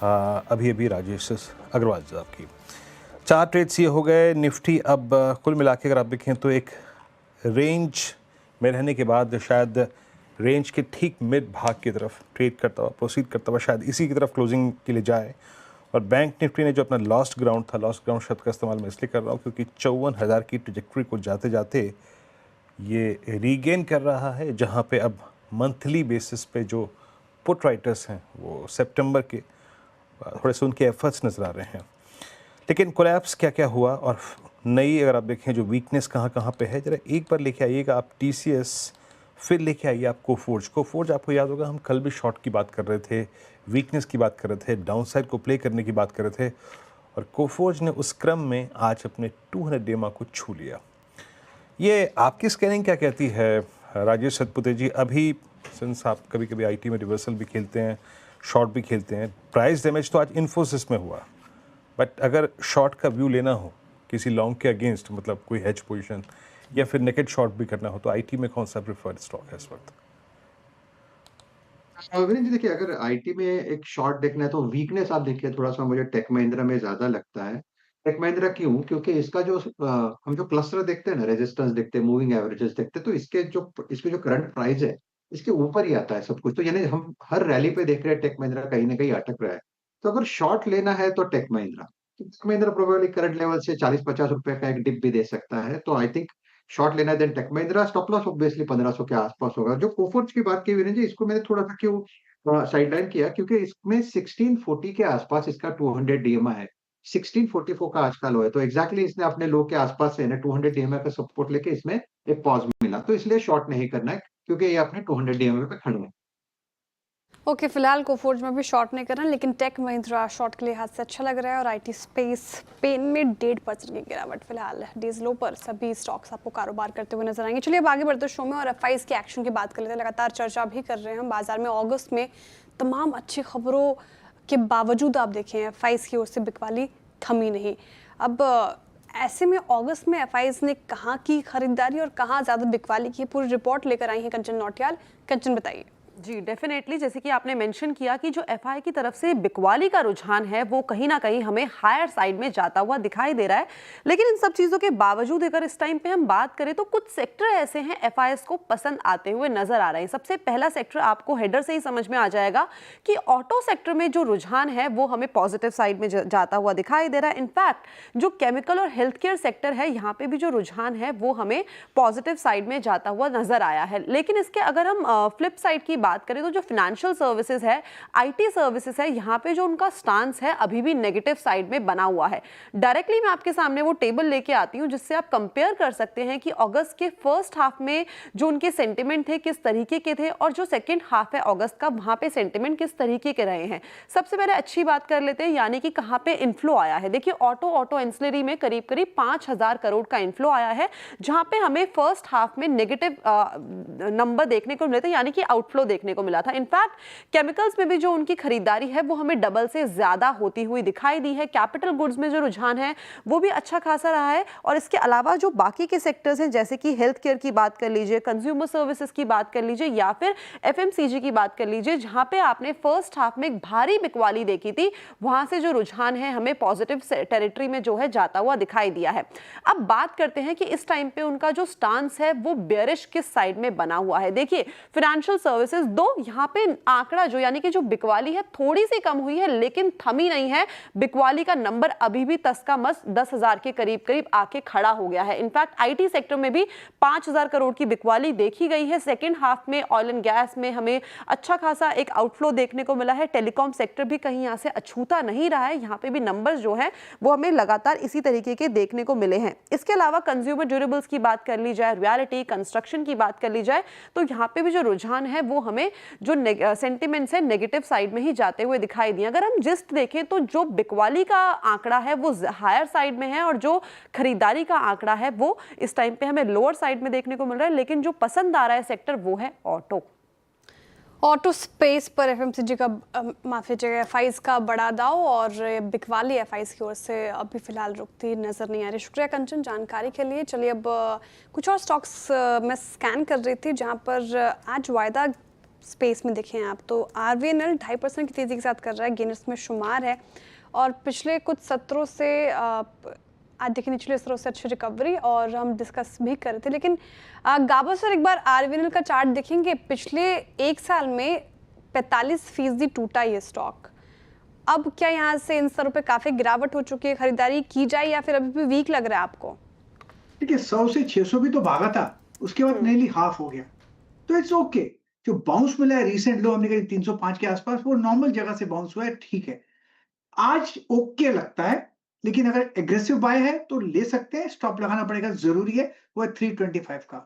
अभी राजेश अग्रवाल साहब की। 4 ट्रेड्स ये हो गए। निफ्टी अब कुल मिला के अगर आप देखें तो एक रेंज में रहने के बाद शायद रेंज के ठीक मिड भाग की तरफ ट्रेड करता हुआ, प्रोसीड करता हुआ शायद इसी की तरफ क्लोजिंग के लिए जाए। और बैंक निफ्टी ने जो अपना लॉस्ट ग्राउंड था, लॉस्ट ग्राउंड शब्द का इस्तेमाल मैं इसलिए कर रहा हूँ क्योंकि 54,000 की ट्रेजेक्ट्री को जाते जाते ये रीगेन कर रहा है, जहाँ पे अब मंथली बेसिस पे जो पुट राइटर्स हैं वो सितंबर के थोड़े से उनके एफर्ट्स नज़र आ रहे हैं। लेकिन कोलैप्स क्या क्या हुआ और नई अगर आप देखें जो वीकनेस कहाँ कहाँ पे है, जरा एक बार लेके आइएगा आप TCS, फिर लेके आइए आप कोफोर्ज आपको याद होगा हम कल भी शॉर्ट की बात कर रहे थे, वीकनेस की बात कर रहे थे, डाउनसाइड को प्ले करने की बात कर रहे थे और कोफोर्ज ने उस क्रम में आज अपने 200 डेमा को छू लिया। ये आपकी स्कैनिंग क्या कहती है राजेश सतपुते जी? अभी सिंस आप कभी कभी IT में रिवर्सल भी खेलते हैं, शॉर्ट भी खेलते हैं, प्राइस डैमेज तो आज इन्फोसिस में हुआ, बट अगर शॉर्ट का व्यू लेना हो किसी लॉन्ग के अगेंस्ट, मतलब कोई हेज पोजीशन या फिर नेकेड शॉर्ट भी करना हो, तो IT में कौन सा प्रिफर्ड स्टॉक है इस वक्त? विनीत जी देखिए, अगर IT में एक शॉर्ट देखना है तो वीकनेस आप देखिए थोड़ा सा मुझे टेक महिंद्रा में ज्यादा लगता है। टेक महिंद्रा क्यों? क्योंकि इसका जो हम जो क्लस्टर देखते हैं ना, रेजिस्टेंस देखते हैं, मूविंग एवरेजेस देखते हैं, तो इसके जो करंट प्राइस है इसके ऊपर ही आता है सब कुछ। तो यानी हम हर रैली पे देख रहे हैं टेक महिंद्रा कहीं ना कहीं अटक रहा है। तो अगर शॉर्ट लेना है तो टेक महिंद्रा, तो Tech Mahindra probably current level से 40-50 रुपए का एक डिप भी दे सकता है। तो आई थिंक शॉर्ट लेना है then Tech Mahindra. Stop loss obviously 1500 के आसपास होगा। जो कोफोर्ज की बात की विनय जी, इसको मैंने थोड़ा सा क्यों साइडलाइन किया, क्योंकि इसमें 1640 के आसपास इसका 200 DMA है, 1644 का आज का लो है। तो एग्जैक्टली इसने अपने लो के आसपास से 200 DMA का सपोर्ट लेके इसमें एक पॉज मिला, तो इसलिए शॉर्ट नहीं करना है क्योंकि ये अपने 200 DMA पे खड़े हैं। ओके, फिलहाल कोफोर्ज में भी शॉर्ट नहीं करना, लेकिन टेक महिंद्रा शॉर्ट के लिए हाथ से अच्छा लग रहा है और IT स्पेस पेन में 1.5% की गिरावट फिलहाल डेज लो पर सभी स्टॉक्स आपको कारोबार करते हुए नजर आएंगे। चलिए अब आगे बढ़ते शो में और FIs के एक्शन की बात कर लेते हैं। लगातार चर्चा भी कर रहे हैं हम बाजार में। अगस्त में तमाम अच्छी खबरों के बावजूद आप देखें FIs की ओर से बिकवाली थमी नहीं। अब ऐसे में अगस्त में FIs ने कहाँ की खरीदारी और कहाँ ज़्यादा बिकवाली की, पूरी रिपोर्ट लेकर आई है कंचन नौटियाल। कंचन बताइए। जी डेफिनेटली, जैसे कि आपने मेंशन किया कि जो FI की तरफ से बिकवाली का रुझान है वो कहीं ना कहीं हमें हायर साइड में जाता हुआ दिखाई दे रहा है। लेकिन इन सब चीज़ों के बावजूद अगर इस टाइम पे हम बात करें तो कुछ सेक्टर ऐसे हैं FIs को पसंद आते हुए नजर आ रहे हैं। सबसे पहला सेक्टर आपको हेडर से ही समझ में आ जाएगा कि ऑटो सेक्टर में जो रुझान है वो हमें पॉजिटिव साइड में जाता हुआ दिखाई दे रहा है। इनफैक्ट जो केमिकल और हेल्थ केयर सेक्टर है यहाँ पे भी जो रुझान है वो हमें पॉजिटिव साइड में जाता हुआ नजर आया है। लेकिन इसके अगर हम फ्लिप साइड की बात करें तो जो फाइनेंशियल सर्विसेज है, IT सर्विसेज है, यहाँ पे जो उनका स्टांस है अभी भी नेगेटिव साइड में बना हुआ है। डायरेक्टली मैं आपके सामने वो टेबल लेके आती हूँ जिससे आप कंपेयर कर सकते हैं कि अगस्त के फर्स्ट हाफ में जो उनके सेंटिमेंट थे किस तरीके के थे और जो सेकेंड हाफ है अगस्त का वहां पे सेंटिमेंट किस तरीके के रहे हैं। सबसे पहले अच्छी बात कर लेते हैं, यानी कि कहाँ पे इनफ्लो आया है। देखिए ऑटो एंसिलरी में करीब 5,000 करोड़ का इनफ्लो आया है, जहां पे हमें फर्स्ट हाफ में नेगेटिव नंबर देखने को मिले थे, यानी कि आउटफ्लो देखने को मिला था। इनफैक्ट केमिकल्स में भी जो उनकी खरीदारी है वो हमें डबल से ज्यादा होती हुई दिखाई दी है। कैपिटल गुड्स में जो रुझान है वो भी अच्छा खासा रहा है। और इसके अलावा जो बाकी के सेक्टर्स हैं, जैसे कि हेल्थ केयर की बात कर लीजिए, कंज्यूमर सर्विसेज की बात कर लीजिए, या फिर एफएमसीजी की बात कर लीजिए, जहां पे आपने फर्स्ट हाफ में एक भारी बिकवाली देखी थी, वहां से जो रुझान है हमें पॉजिटिव टेरिटरी में जो है जाता हुआ दिखाई दिया है। अब बात करते हैं कि इस टाइम पे उनका जो स्टांस है वो बेयरिश किस साइड में बना हुआ है। देखिए, फाइनेंशियल सर्विसेज दो यहां पे आंकड़ा जो यानी कि जो बिकवाली है थोड़ी सी कम हुई है, लेकिन थमी नहीं है। बिकवाली का नंबर अभी भी 10,000 के करीब करीब आके खड़ा हो गया है। इनफैक्ट आईटी सेक्टर में भी 5,000 करोड़ की बिकवाली देखी गई है। सेकेंड हाफ में ऑयल एंड गैस में हमें अच्छा खासा एक आउटफ्लो देखने को मिला है। टेलीकॉम सेक्टर भी कहीं यहां से अछूता नहीं रहा है, यहां पे भी नंबर्स जो है वो हमें लगातार इसी तरीके के देखने को मिले हैं। इसके अलावा कंज्यूमर ड्यूरेबल्स की बात कर ली जाए, रियलिटी, कंस्ट्रक्शन की बात कर ली जाए, तो यहाँ पे भी जो रुझान है वो हमें जो सेंटिमेंट्स है नेगेटिव साइड में ही जाते हुए दिखाई दिए। अगर हम जिस्ट देखें तो जो बिकवाली का आंकड़ा है वो हायर साइड में है और जो खरीदारी का आंकड़ा है वो इस टाइम पे हमें लोअर साइड में देखने को मिल रहा है। लेकिन जो पसंद आ रहा है सेक्टर वो है ऑटो स्पेस पर एफएमसीजी का माफी चाहिए एफआईज का बड़ा दाव और बिकवाली एफआईज की ओर से अभी फिलहाल रुकती नजर नहीं आ रही। शुक्रिया कंचन जानकारी के लिए। चलिए अब कुछ और स्टॉक्स मैं स्कैन कर रही थी जहां पर आज वायदा स्पेस में देखें आप तो आरवीएनएल 2.5% की तेजी के साथ कर रहा है, गेनर्स में शुमार है और पिछले कुछ सत्रों से आज देखिए निचले स्तरों से अच्छी रिकवरी और हम डिस्कस भी कर रहे थे। लेकिन गाबा सर एक बार आरवीएनएल का चार्ट देखेंगे, पिछले एक साल में 45% टूटा ये स्टॉक। अब क्या यहाँ से इन स्तरों पे काफी गिरावट हो चुकी है, खरीदारी की जाए या फिर अभी भी वीक लग रहा है आपको? देखिए 100 से 600 भी तो भागा था, उसके बाद नेली हाफ हो गया, तो इट्स ओके। जो बाउंस मिला है रिसेंट लो हमने करीब 305 के आसपास, वो नॉर्मल जगह से बाउंस हुआ है, ठीक है, आज ओके लगता है। लेकिन अगर एग्रेसिव बाय है तो ले सकते हैं, स्टॉप लगाना पड़ेगा, जरूरी है, वो है 325 का।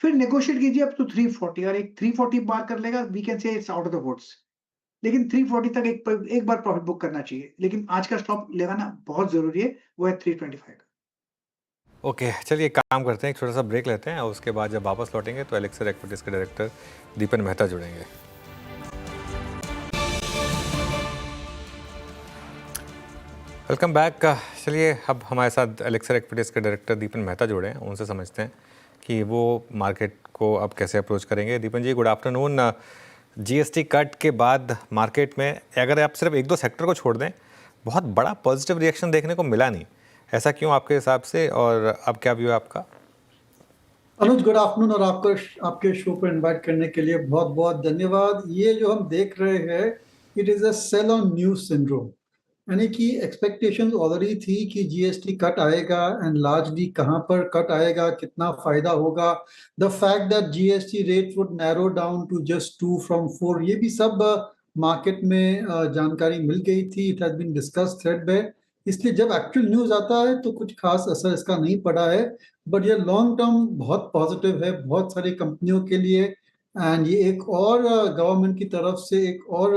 फिर नेगोशिएट कीजिए अब तो 340, अगर एक 340 बार कर लेगा we can say it's out of the woods. लेकिन 340 तक एक बार प्रॉफिट बुक करना चाहिए, लेकिन आज का स्टॉप लगाना बहुत जरूरी है, वो है 325 का। ओके, चलिए काम करते हैं, एक छोटा सा ब्रेक लेते हैं और उसके बाद जब वापस लौटेंगे तो एलेक्सर एक्विटीज के डायरेक्टर दीपन मेहता जुड़ेंगे। Welcome back. चलिए अब हमारे साथ एलेक्सर एक्विटीज के डायरेक्टर दीपन मेहता जुड़े हैं, उनसे समझते हैं कि वो मार्केट को अब कैसे अप्रोच करेंगे। दीपन जी, गुड आफ्टरनून। जीएसटी कट के बाद मार्केट में अगर आप सिर्फ एक दो सेक्टर को छोड़ दें, बहुत बड़ा पॉजिटिव रिएक्शन देखने को मिला नहीं, ऐसा क्यों आपके हिसाब से, और अब क्या व्यू है आपका? अनुज, गुड आफ्टरनून और आपके शो पर इनवाइट करने के लिए बहुत बहुत धन्यवाद। ये जो हम देख रहे हैं, it is a sell on news syndrome, यानी कि एक्सपेक्टेशंस ऑलरेडी थी कि जीएसटी कट आएगा एंड लार्जली कहाँ पर कट आएगा, कितना फायदा होगा। The fact that GST rate would narrow down to just 2 from 4, ये भी सब मार्केट में जानकारी मिल गई थी, it has been discuss threadbare. इसलिए जब एक्चुअल न्यूज आता है तो कुछ खास असर इसका नहीं पड़ा है, बट ये लॉन्ग टर्म बहुत पॉजिटिव है बहुत सारी कंपनियों के लिए। एंड ये एक और गवर्नमेंट की तरफ से एक और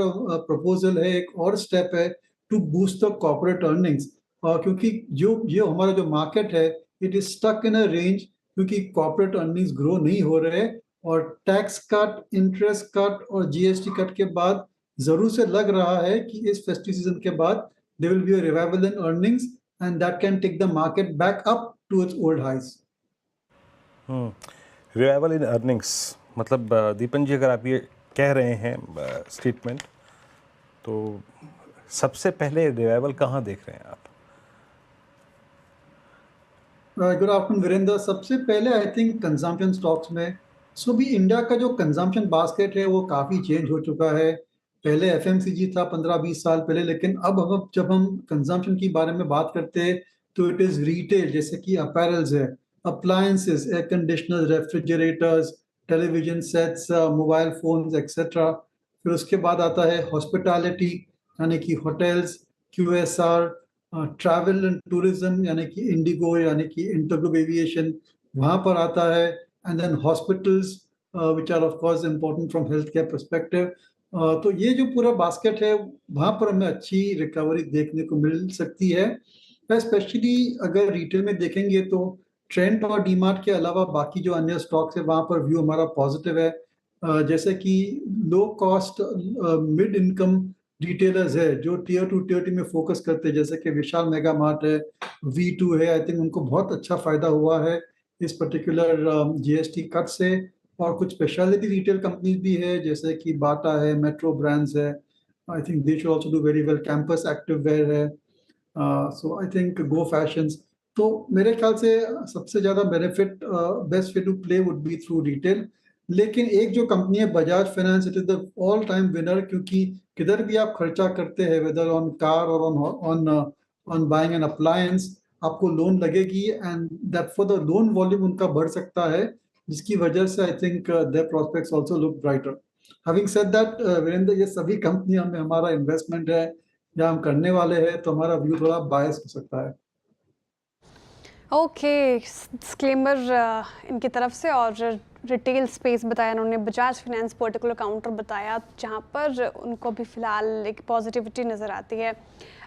प्रपोजल है, एक और स्टेप है to boost the corporate earnings, क्योंकि जो हमारा जो मार्केट है it is stuck in a range, क्योंकि कॉर्पोरेट अर्निंग्स ग्रो नहीं हो रहे, और टैक्स कट, इंटरेस्ट कट और जीएसटी कट के बाद जरूर से लग रहा है कि इस फेस्टिव सीजन के बाद there will be a revival in earnings and that can take the market back up to its old highs. Revival in earnings मतलब दीपन जी, अगर आप ये कह रहे हैं स्टेटमेंट, तो सबसे पहले रिवाइवल कहाँ देख रहे हैं आप? Good afternoon Virendra. सबसे पहले आई थिंक कंजम्पशन स्टॉक्स में, सो भी इंडिया का जो कंजम्पशन बास्केट है वो काफ़ी चेंज हो चुका है। पहले एफएमसीजी था 15-20 साल पहले, लेकिन अब जब हम कंजम्पशन की बारे में बात करते हैं तो इट इज़ रिटेल, जैसे कि अपैरल्स है, appliances, air conditioners, refrigerators, television sets, mobile phones etcetera. फिर उसके बाद आता है हॉस्पिटैलिटी, यानी कि hotels, QSR, travel and tourism, यानी कि इंडिगो, यानी कि इंटरग्रुप एविएशन, वहाँ पर आता है। And then hospitals which are of course important from health care perspective. तो ये जो पूरा बास्केट है वहाँ पर हमें अच्छी रिकवरी देखने को मिल सकती है। स्पेशली अगर रिटेल में देखेंगे तो ट्रेंड और डीमार्ट के अलावा बाकी जो अन्य स्टॉक्स है वहाँ पर व्यू हमारा पॉजिटिव है। जैसे कि low cost mid income retailers है जो टियर 2 टियर 3 में फोकस करते हैं, जैसे कि विशाल मेगा मार्ट है, V2 है, आई थिंक उनको बहुत अच्छा फायदा हुआ है इस पर्टिकुलर GST कट से। और कुछ स्पेशलिटी रिटेल कंपनीज भी है जैसे कि बाटा है, मेट्रो ब्रांड्स है, I think they should also do very well, Campus Activewear है, so I think go fashions. तो मेरे ख्याल से सबसे ज़्यादा benefit best way to play would be through retail. लेकिन एक जो कंपनी है Bajaj Finance, it is the all time winner, क्योंकि किधर भी आप खर्चा करते हैं, वेदर ऑन कार और ऑन बाइंग एन अप्लायंस, आपको लोन लगेगी, and that for the loan volume उनका बढ़ सकता है, जिसकी वजह से I think their prospects also look brighter. Having said that, Virendra, ये सभी कंपनियां में हमारा इन्वेस्टमेंट है या हम करने वाले हैं, तो हमारा व्यू थोड़ा बायस हो सकता है। ओके, डिस्क्लेमर इनकी तरफ से। और रिटेल स्पेस बताया उन्होंने, बजाज फाइनेंस पर्टिकुलर काउंटर बताया जहां पर उनको भी फिलहाल एक पॉजिटिविटी नज़र आती है।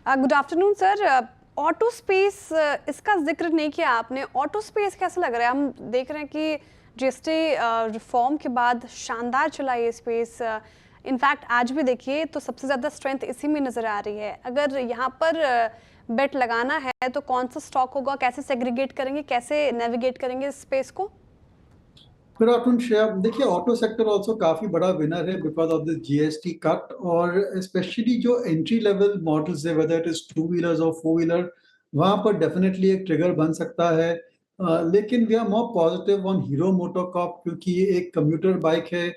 Good afternoon sir. Auto space इसका जिक्र नहीं किया आपने, ऑटो स्पेस कैसा लग रहा है? हम देख रहे हैं कि जीएसटी रिफॉर्म के बाद शानदार चला ये स्पेस, इनफैक्ट आज भी देखिए तो सबसे ज़्यादा स्ट्रेंथ इसी में नज़र आ रही है। अगर यहाँ पर बेट लगाना है तो कौन सा स्टॉक होगा, कैसे सेग्रीगेट करेंगे, कैसे नेविगेट करेंगे इस स्पेस को? Good afternoon Shreya. देखिए, ऑटो सेक्टर ऑल्सो काफी बड़ा विनर है because of this GST cut, और स्पेशली जो एंट्री लेवल मॉडल्स है, वेदर इट इज 2 व्हीलर्स और 4 व्हीलर, वहां पर डेफिनेटली एक ट्रिगर बन सकता है। लेकिन we are more positive on Hero MotoCorp, क्योंकि ये एक कम्यूटर बाइक है,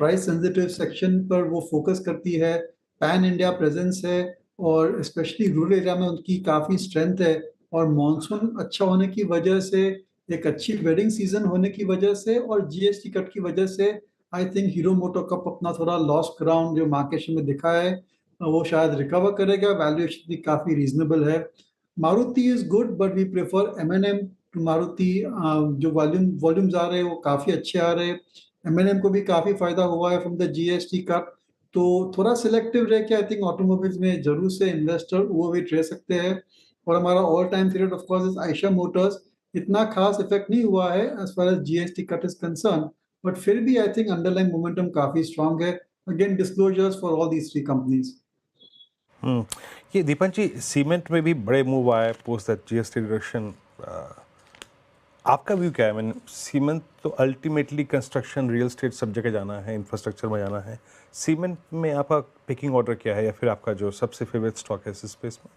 प्राइस सेंसिटिव सेक्शन पर वो फोकस करती है, पैन इंडिया प्रेजेंस है, और स्पेशली रूरल एरिया में उनकी काफ़ी स्ट्रेंथ है, और मानसून अच्छा होने की वजह से, एक अच्छी वेडिंग सीजन होने की वजह से, और GST कट की वजह से आई थिंक हीरो मोटोकॉर्प अपना थोड़ा लॉस्ट ग्राउंड जो मार्केट में दिखा है वो शायद रिकवर करेगा। वैल्यूएशन भी काफ़ी रीजनेबल है। Maruti is good but we prefer M&M to Maruti. जो वॉल्यूम्स आ रहे हैं वो काफ़ी अच्छे आ रहे हैं। M&M को भी काफ़ी फायदा हुआ है फ्रॉम द GST कट, तो थोड़ा सिलेक्टिव रह के आई थिंक ऑटोमोबाइल्स में जरूर से इन्वेस्टर ओवरवेट रह सकते हैं। और हमारा all time favourite of course is Eicher Motors. इतना खास इफेक्ट नहीं हुआ है as far as GST cut is concern, but फिर भी आई थिंक अंडरलाइन मोमेंटम काफी स्ट्रांग है। Again disclosures for all these 3 companies. ये दीपन जी, सीमेंट में भी बड़े मूव आए पोस्ट दैट GST रिडक्शन, आपका व्यू क्या है? मैंने सीमेंट तो अल्टीमेटली कंस्ट्रक्शन, रियल एस्टेट सब जगह जाना है, इंफ्रास्ट्रक्चर में जाना है। सीमेंट में आपका पिकिंग ऑर्डर क्या है, या फिर आपका जो सबसे फेवरेट स्टॉक है इस स्पेस में?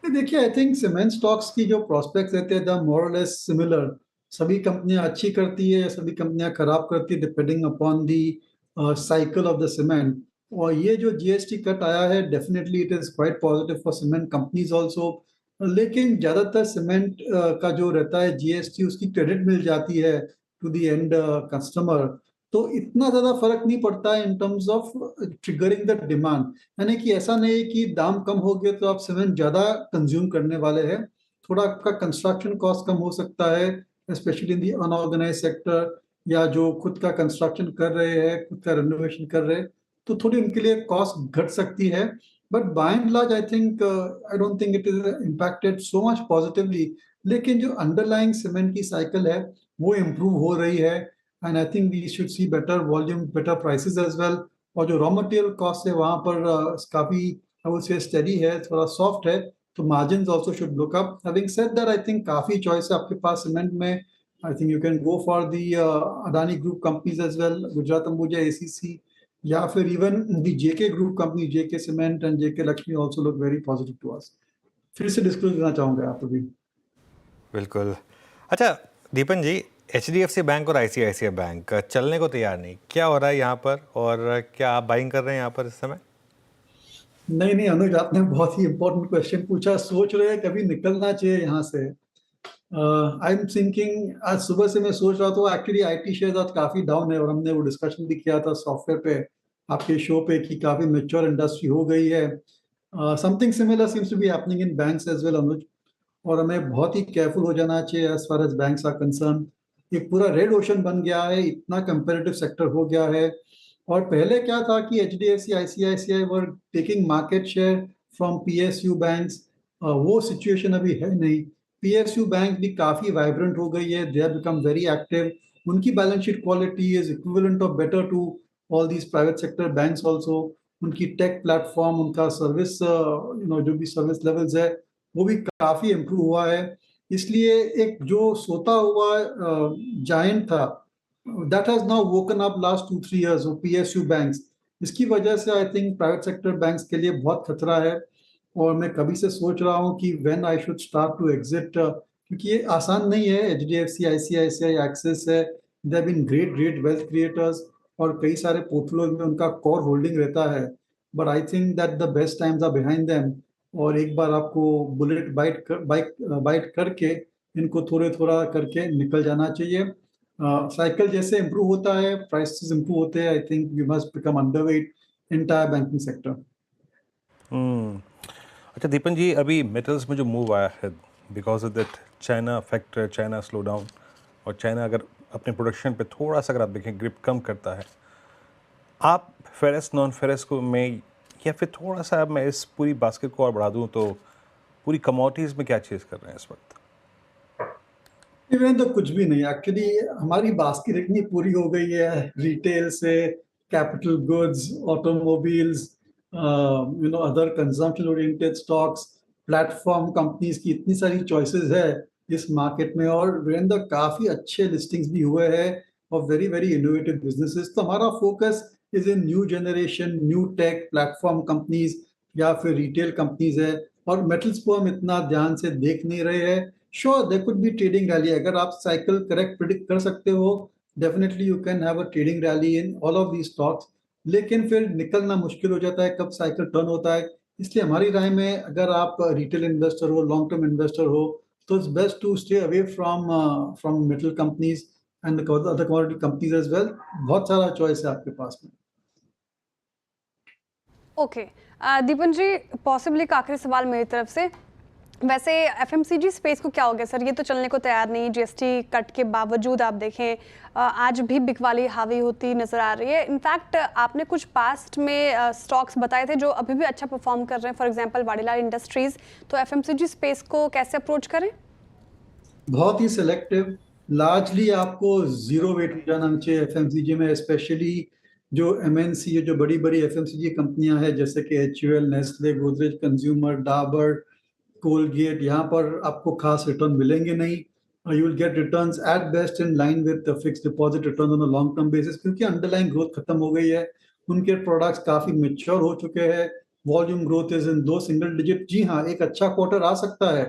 देखिए, आई थिंक सीमेंट स्टॉक्स की जो प्रोस्पेक्ट्स रहते हैं द मोर और लेस सिमिलर। सभी कंपनियां अच्छी करती है या सभी कंपनियां खराब करती है, depending upon the cycle of the cement. और ये जो GST कट आया है, definitely it is quite positive for cement companies also. लेकिन ज्यादातर सीमेंट का जो रहता है GST, उसकी क्रेडिट मिल जाती है टू द एंड कस्टमर, तो इतना ज्यादा फर्क नहीं पड़ता है in terms of triggering the demand. यानी कि ऐसा नहीं है कि दाम कम हो गए तो आप सीमेंट ज्यादा कंज्यूम करने वाले हैं। थोड़ा आपका कंस्ट्रक्शन कॉस्ट कम हो सकता है, specially in the unorganise sector, या जो खुद का कंस्ट्रक्शन कर रहे हैं, खुद का रेनोवेशन कर रहे हैं, तो थोड़ी उनके लिए कॉस्ट घट सकती है। But by and large I don't think it is impacted so much positively. लेकिन जो अंडरलाइंग सीमेंट की साइकिल है वो इम्प्रूव हो रही है, and I think we should see better volume, better prices as well. और जो रॉ मटेरियल कॉस्ट है वहाँ पर काफ़ी आई वुड से स्टेडी है, थोड़ा सॉफ्ट है, तो margins also should look up. Having said that, I think काफ़ी चॉइस है आपके पास सीमेंट में। I think you can go for the Adani group companies as well, Gujarat Ambuja, ACC, या फिर even the JK group company, JK cement and JK Lakshmi also look very positive to us. फिर से disclose करना चाहूँगा आप भी। बिल्कुल। अच्छा दीपन जी, HDFC बैंक और ICICI बैंक चलने को तैयार नहीं, क्या हो रहा है यहाँ पर, और क्या आप बाइंग कर रहे हैं यहाँ पर इस समय? नहीं अनुज, आपने बहुत ही इंपॉर्टेंट क्वेश्चन पूछा। सोच रहे हैं कभी निकलना चाहिए यहाँ से। आई एम थिंकिंग, आज सुबह से मैं सोच रहा था एक्चुअली IT शेयर आज काफी डाउन है, और हमने वो डिस्कशन भी किया था सॉफ्टवेयर पे आपके शो पे कि काफी मैच्योर इंडस्ट्री हो गई है। Something similar seems to be happening in banks as well Anuj, और हमें बहुत ही केयरफुल हो जाना चाहिए as far as banks are concern. एक पूरा रेड ओशन बन गया है, इतना कंपेरेटिव सेक्टर हो गया है। और पहले क्या था कि HDFC, ICICI were taking market share from PSU banks, वो सिचुएशन अभी है नहीं। PSU बैंक भी काफ़ी वाइब्रेंट हो गई है, they have become very active, उनकी balance sheet quality is equivalent of better to all these private sector banks also. उनकी टेक प्लेटफॉर्म, उनका सर्विस जो भी सर्विस लेवल्स है वो भी काफ़ी इम्प्रूव हुआ है। इसलिए एक जो सोता हुआ जायंट था, that has now woken up last 2-3 years, वो PSU बैंक्स। इसकी वजह से I think private sector banks के लिए बहुत खतरा है, और मैं कभी से सोच रहा हूँ कि when I should start to exit, क्योंकि ये आसान नहीं है। HDFC, ICICI, एक्सिस है, they have been great wealth creators, और कई सारे पोर्टफोलियोज में उनका कोर होल्डिंग रहता है, but I think that the best times are behind them, और एक बार आपको बुलेट बाइट करके इनको थोड़ा करके निकल जाना चाहिए। साइकिल जैसे इम्प्रूव होता है, प्राइसेस इम्प्रूव होते हैं, I think we must become underweight entire banking sector. अच्छा दीपन जी, अभी मेटल्स में जो मूव आया है because of that China factor, China slow down, और चाइना अगर अपने प्रोडक्शन पे थोड़ा सा अगर आप देखें ग्रिप कम करता है, आप फेरस नॉन फेरस को में, या फिर थोड़ा सा मैं इस पूरी बास्केट को और बढ़ा दूं तो पूरी कमोडिटीज़ में क्या चीज़ कर रहे हैं इस वक्त? इवन तो कुछ भी नहीं, एक्चुअली हमारी बास्केट इतनी पूरी हो गई है, रिटेल से capital goods, automobiles, other consumption oriented stocks, platform companies की इतनी सारी चॉइसेस है इस मार्केट में, और वीरेंद्र काफ़ी अच्छे लिस्टिंग्स भी हुए हैं ऑफ वेरी इनोवेटिव बिजनेसेस। तो हमारा focus is in new generation, new take platform companies या फिर रिटेल कंपनीज है, और मेटल्स को हम इतना ध्यान से देख नहीं रहे हैं। Sure there could be trading rally, अगर आप साइकिल करेक्ट प्रिडिक्ट कर सकते हो, definitely you can have a trading rally in all of these stocks, लेकिन फिर निकलना मुश्किल हो जाता है कब साइकिल टर्न होता है। इसलिए हमारी राय में अगर आप रिटेल इन्वेस्टर हो, लॉन्ग टर्म इन्वेस्टर हो, तो it's best to stay away from metal companies and other commodity companies as well. बहुत सारा चॉइस है आपके पास में। ओके दीपन जी, पॉसिबली एक आखिरी सवाल मेरी तरफ से, वैसे FMCG स्पेस को क्या हो गया सर? ये तो चलने को तैयार नहीं, GST कट के बावजूद आप देखें आज भी बिकवाली हावी होती नजर आ रही है। इनफैक्ट आपने कुछ पास्ट में स्टॉक्स बताए थे जो अभी भी अच्छा परफॉर्म कर रहे हैं, फॉर एग्जांपल वाडीलाल इंडस्ट्रीज, तो FMCG स्पेस को कैसे अप्रोच करें? बहुत ही सिलेक्टिव, लार्जली आपको जीरो वेट जाना चाहिए FMCG में, स्पेशली जो MNC, जो बड़ी FMCG कंपनियां हैं जैसे कि HUL, Nestle, Godrej consumer, Dabur, Colgate, यहाँ पर आपको खास रिटर्न मिलेंगे नहीं। You will get returns at best in line with fixed deposit return on a long term basis, क्योंकि अंडरलाइन ग्रोथ खत्म हो गई है, उनके प्रोडक्ट्स काफी मैच्योर हो चुके हैं, volume growth is in 2 single digit. जी हाँ, एक अच्छा क्वार्टर आ सकता है,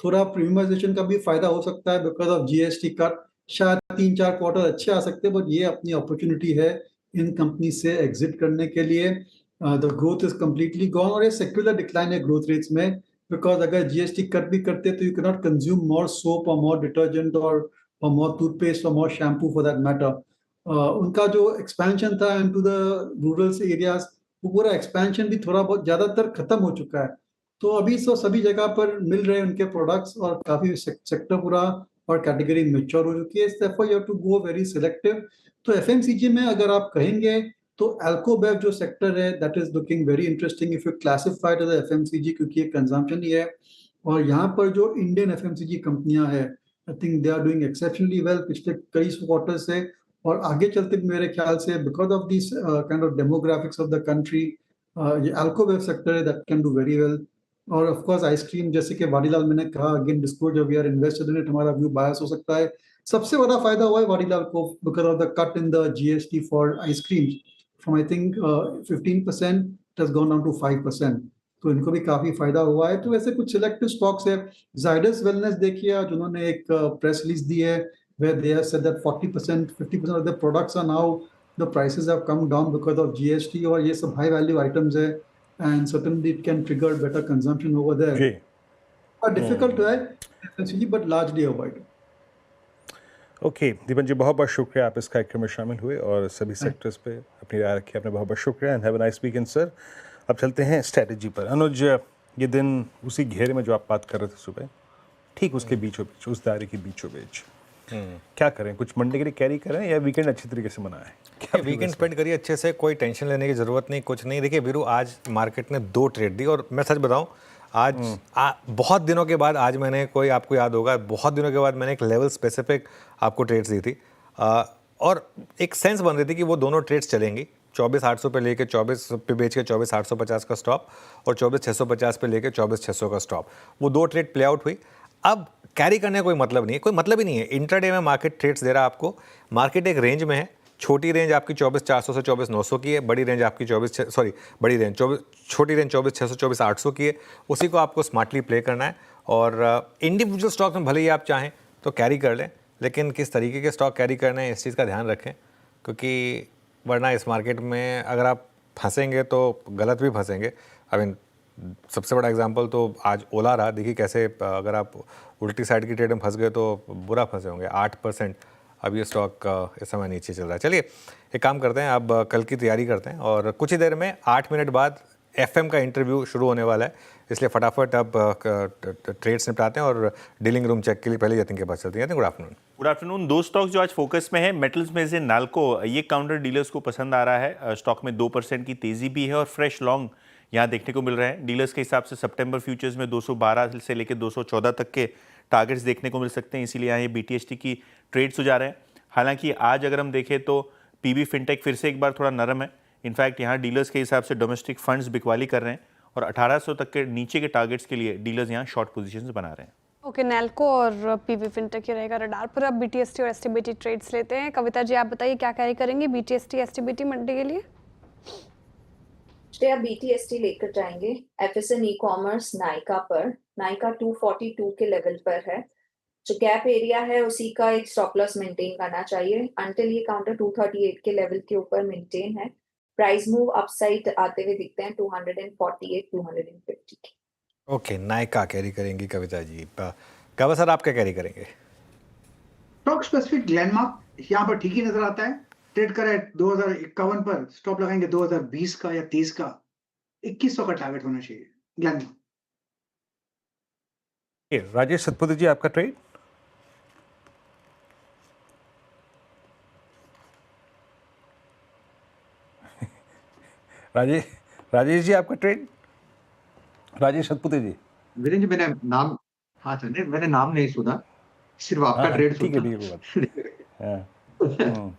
थोड़ा प्रीमियमाइजेशन का भी फायदा हो सकता है बिकॉज ऑफ GST कट, शायद 3-4 क्वार्टर अच्छे आ सकते हैं, बट ये अपनी अपॉर्चुनिटी है इन कंपनी से एग्जिट करने के लिए। The growth is completely gone, और ये सेक्युलर डिक्लाइन है ग्रोथ रेट्स में, बिकॉज अगर GST कट भी करते तो you can not consume more soap और मोर डिटर्जेंट और मोर टूथपेस्ट और मोर शैम्पू फॉर दैट मैटर। उनका जो एक्सपेंशन था इनटू द रूरल एरियाज, वो पूरा एक्सपेंशन भी थोड़ा बहुत ज़्यादातर खत्म हो चुका है, तो अभी तो सभी जगह पर मिल रहे हैं उनके प्रोडक्ट्स, और काफ़ी सेक्टर पूरा और कैटेगरी मैच्योर हो चुकी है, therefore you have to go very selective। तो FMCG में अगर आप कहेंगे तो अल्कोबेव जो सेक्टर है that is looking very interesting if you classified as FMCG, क्योंकि ये कंजम्पशन ही है, और यहाँ पर जो इंडियन FMCG कंपनियां हैं I think they are doing exceptionally well पिछले कई क्वार्टर से, और आगे चलते मेरे ख्याल से because of this kind of demographics of the country, ये अल्कोबेव सेक्टर है that can do very well. और ऑफ कोर्स आइसक्रीम, जैसे कि वाडीलाल मैंने कहा, again disclosure, we are invested in it, हमारा व्यू बायस हो सकता है। सबसे बड़ा फायदा हुआ है वाडीलाल को because of the cut in the GST for ice cream from I think 15% it has gone down to 5%, तो इनको भी काफी फायदा हुआ है। तो वैसे कुछ सिलेक्टिव स्टॉक्स है, जाइडस वेलनेस देखिए आज उन्होंने एक प्रेस रिलीज दी है where they have said that 40%, 50% of the products are now, the prices have come down because of GST, और ये सब high value items है, and certainly it can trigger better consumption over there. But difficult to है FMCG, but largely avoid. Okay Deepan ji, बहुत बहुत शुक्रिया आप इस कार्यक्रम में शामिल हुए और सभी सेक्टर्स पे अपनी राय रखी, आपने बहुत बहुत शुक्रिया, and have a nice weekend sir. अब चलते हैं स्ट्रेटजी पर। अनुज, ये दिन उसी घेरे में जो आप बात कर रहे थे सुबह, ठीक उसके बीचों बीच, उस दायरे के बीचों बीच क्या करें? कुछ मंडे के लिए कैरी करें या वीकेंड अच्छी तरीके से मनाएं? क्या वीकेंड स्पेंड करिए अच्छे से, कोई टेंशन लेने की ज़रूरत नहीं, कुछ नहीं। देखिए वीरू, आज मार्केट ने 2 ट्रेड दी, और मैं सच बताऊं आज बहुत दिनों के बाद, आज मैंने, कोई आपको याद होगा, बहुत दिनों के बाद मैंने एक लेवल स्पेसिफिक आपको ट्रेड्स दी थी। और एक सेंस बन रही थी कि वो दोनों ट्रेड्स चलेंगी, 24,800 पे लेके 24 पे बेच के 24,850 का स्टॉप और 24,650 पे लेके 24,600 का स्टॉप, वो दो ट्रेड प्ले आउट हुई। अब कैरी करने का कोई मतलब नहीं है, कोई मतलब ही नहीं है। इंट्राडे में मार्केट ट्रेड्स दे रहा है आपको, मार्केट एक रेंज में है, छोटी रेंज आपकी 24,400 से 24,900 की है, बड़ी रेंज आपकी छोटी रेंज 24,600 24,800 की है, उसी को आपको स्मार्टली प्ले करना है। और इंडिविजुअल स्टॉक में भले ही आप चाहें तो कैरी कर लें, लेकिन किस तरीके के स्टॉक कैरी करने हैं इस चीज़ का ध्यान रखें, क्योंकि वरना इस मार्केट में अगर आप फंसेंगे तो गलत भी फंसेंगे। आई मीन सबसे बड़ा एग्जांपल तो आज ओला रहा, देखिए कैसे अगर आप उल्टी साइड की ट्रेड में फंस गए तो बुरा फंसे होंगे। 8% अब ये स्टॉक इस समय नीचे चल रहा है। चलिए एक काम करते हैं, अब कल की तैयारी करते हैं और कुछ ही देर में 8 मिनट बाद FM का इंटरव्यू शुरू होने वाला है, इसलिए फटाफट अब ट्रेड्स निपटाते हैं और डीलिंग रूम चेक के लिए पहले यतिन के पास चलते हैं। Good afternoon. Good afternoon. दो स्टॉक जो आज फोकस में है, मेटल्स में से नाल्को, ये काउंटर डीलर्स को पसंद आ रहा है। स्टॉक में 2% की तेजी भी है और फ्रेश लॉन्ग यहाँ देखने को मिल रहे हैं। डीलर्स के हिसाब से सितंबर फ्यूचर्स में 212 से लेकर 214 तक के टारगेट्स देखने को मिल सकते हैं, इसीलिए यहाँ ये BTST की ट्रेड्स हो जा रहे हैं। हालांकि आज अगर हम देखें तो PB फिनटेक फिर से एक बार थोड़ा नरम है। इनफैक्ट यहाँ डीलर्स के हिसाब से डोमेस्टिक फंड्स बिकवाली कर रहे हैं और 1800 तक के नीचे के टारगेट्स के लिए डीलर्स यहाँ शॉर्ट पोजीशंस बना रहे हैं। ओके, नैल्को और PB फिनटेक ही रहेगा रडार पर। अब BTST और STBT ट्रेड्स लेते हैं। कविता जी आप बताइए क्या कैरी करेंगे BTST STBT मंडे के लिए? श्रेया BTST लेकर जाएंगे। FSN ई-कॉमर्स नाइका पर, नाइका 242 के लेवल पर है, जो गैप एरिया है उसी का एक स्टॉप लॉस मेंटेन करना चाहिए अंटिल ये काउंटर 238 के लेवल के ऊपर मेंटेन है। प्राइस मूव अपसाइड आते हुए दिखते हैं 248 250 के। ओके, नाइका कैरी करेंगी कविता जी। कविता सर आप क्या कैरी करेंगे? स्टॉक स्पेसिफिक ग्लेनमार्क यहाँ पर ठीक ही नजर आता है, ट्रेड करा है 2051 पर, स्टॉप लगाएंगे 2020 का या 30 का, 2100 का टारगेट होना चाहिए ग्लेनमार्क। राजेश सतपथी जी आपका ट्रेड? राजेश जी आपका ट्रेड? राजेश सतपथी जी। वीरेंद्र जी मैंने नाम, हाँ सर मैंने नाम नहीं सुना, सिर्फ आपका ट्रेड ठीक है सुना।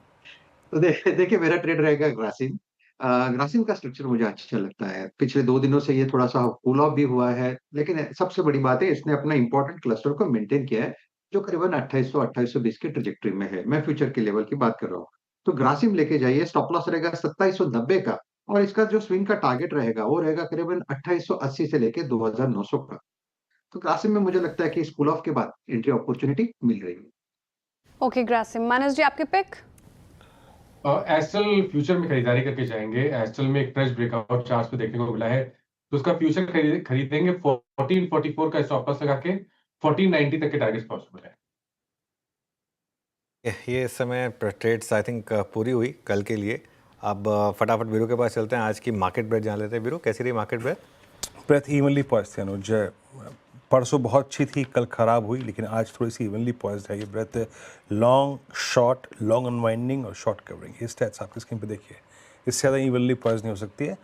तो देखिए मेरा ट्रेड रहेगा ग्रासिम। ग्रासिम का स्ट्रक्चर मुझे अच्छा लगता है। पिछले 2 दिनों से ये थोड़ा सा कूल ऑफ भी हुआ है, लेकिन सबसे बड़ी बात है इसने अपना इंपॉर्टेंट क्लस्टर को मेंटेन किया है, जो करीबन 2800-2820 की ट्रेजेक्टरी में है। मैं फ्यूचर के लेवल की बात कर रहा हूँ, तो ग्रासिम लेके जाइए। स्टॉप लॉस रहेगा 2790 का और इसका जो स्विंग का टारगेट रहेगा वो रहेगा करीबन 2880 से लेके 2900 का। तो ग्रासिम में मुझे लगता है कि इस कूल ऑफ के बाद एंट्री अपॉर्चुनिटी मिल रही है। ओके ग्रासिम। मानस जी आपके पिक? एस्ट्रल फ्यूचर में खरीदारी करके जाएंगे। एस्ट्रल में एक फ्रेश ब्रेकआउट चार्ट पे देखने को मिला है, तो उसका फ्यूचर खरीदेंगे 1444 का स्टॉप लॉस लगा के 1490 तक के टारगेट्स पॉसिबल है। ये इस समय ट्रेड्स आई थिंक पूरी हुई कल के लिए। अब फटाफट वीरू के पास चलते हैं, आज की मार्केट ब्रेथ जान लेते हैं। वीरू कैसी रही market breath? Breath evenly poised थी अनुज। परसों बहुत अच्छी थी, कल ख़राब हुई, लेकिन आज थोड़ी सी इवनली पॉइज्ड है ये breath. Long short, long unwinding और शॉर्ट कवरिंग, ये स्टैट्स आपकी स्क्रीन पे देखिए। इससे ज़्यादा इवनली पॉइज्ड नहीं हो सकती है।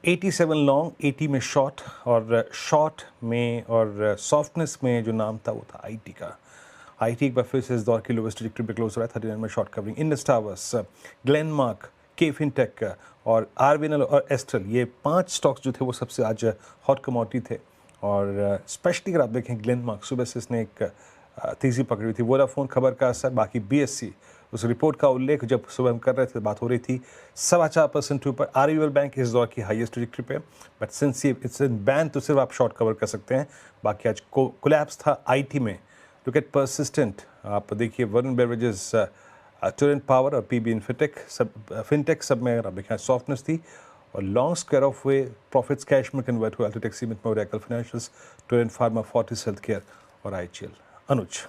87 लॉन्ग, 80 में शॉर्ट, और शॉर्ट में और सॉफ्टनेस में जो नाम था वो था IT का। IT एक बार फिर से इस दौर की लोवेस्ट ट्रैजेक्टरी पे क्लोज हो रहा है, 39 में short covering. Indus towers, Glenmark, K fintech और आरबीएनएल और एस्ट्रल, ये 5 स्टॉक्स जो थे वो सबसे आज हॉट कमोडिटी थे। और स्पेशली अगर आप देखें ग्लेनमार्क, सुबह से इसने एक तेज़ी पकड़ी हुई थी। वोडाफोन खबर का असर, बाकी BSE उस रिपोर्ट का उल्लेख जब सुबह हम कर रहे थे बात हो रही थी 4.25% के ऊपर। आरबीएल बैंक इस दौर की हाईएस्ट ट्रैजेक्टरी पे, but since it's in ban तो सिर्फ आप शॉर्ट कवर कर सकते हैं। बाकी आज कोलैप्स था IT में। लुक एट परसिस्टेंट, आप देखिए वरुण बेवरेजेस, टोरेंट पावर और PB फिनटेक सब में अगर आप देखें सॉफ्टनेस थी। और long square of way profits cash में कन्वर्ट हुए, अल्ट्राटेक सीमेंट में, Oracle financials, Torrent pharma, Fortis health care और IGL। अनुज।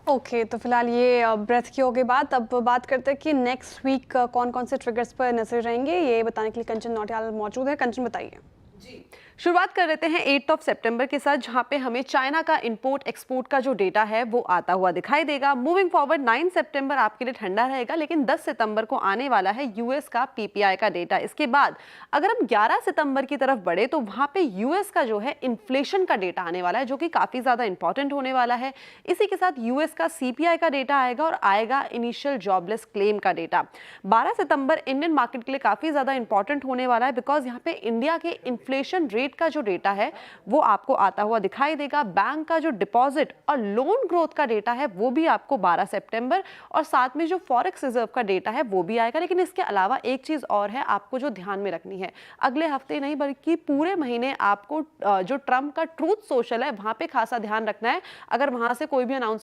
ओके, तो फिलहाल ये ब्रेथ की हो गई बात। अब बात करते हैं कि नेक्स्ट वीक कौन कौन से ट्रिगर्स पर नजर रहेंगे, ये बताने के लिए कंचन नौटियाल मौजूद है। कंचन बताइए। जी, शुरुआत कर लेते हैं 8 सितंबर के साथ, जहां पे हमें चाइना का इंपोर्ट एक्सपोर्ट का जो डेटा है वो आता हुआ दिखाई देगा। मूविंग फॉरवर्ड 9 सितंबर आपके लिए ठंडा रहेगा, लेकिन 10 सितंबर को आने वाला है यूएस का पीपीआई का डेटा। इसके बाद अगर हम 11 सितंबर की तरफ बढ़े तो वहां पे यूएस का जो है इन्फ्लेशन का डेटा आने वाला है, जो कि काफी ज्यादा इंपॉर्टेंट होने वाला है। इसी के साथ यूएस का सीपीआई का डेटा आएगा और आएगा इनिशियल जॉबलेस क्लेम का डेटा। 12 सितंबर इंडियन मार्केट के लिए काफी ज्यादा इंपॉर्टेंट होने वाला है, बिकॉज यहाँ पे इंडिया के इन्फ्लेशन रेट का जो डेटा है वो आपको आता हुआ दिखाई देगा। बैंक का जो डिपॉजिट और लोन ग्रोथ का डेटा है वो भी आपको 12 सितंबर, और साथ में जो फॉरेक्स रिजर्व का डेटा है वो भी आएगा। लेकिन इसके अलावा एक चीज और है आपको जो ध्यान में रखनी है, अगले हफ्ते नहीं बल्कि पूरे महीने आपको जो ट्रंप का ट्रूथ सोशल है वहां पे खासा ध्यान रखना है। अगर वहां से कोई भी अनाउंसमेंट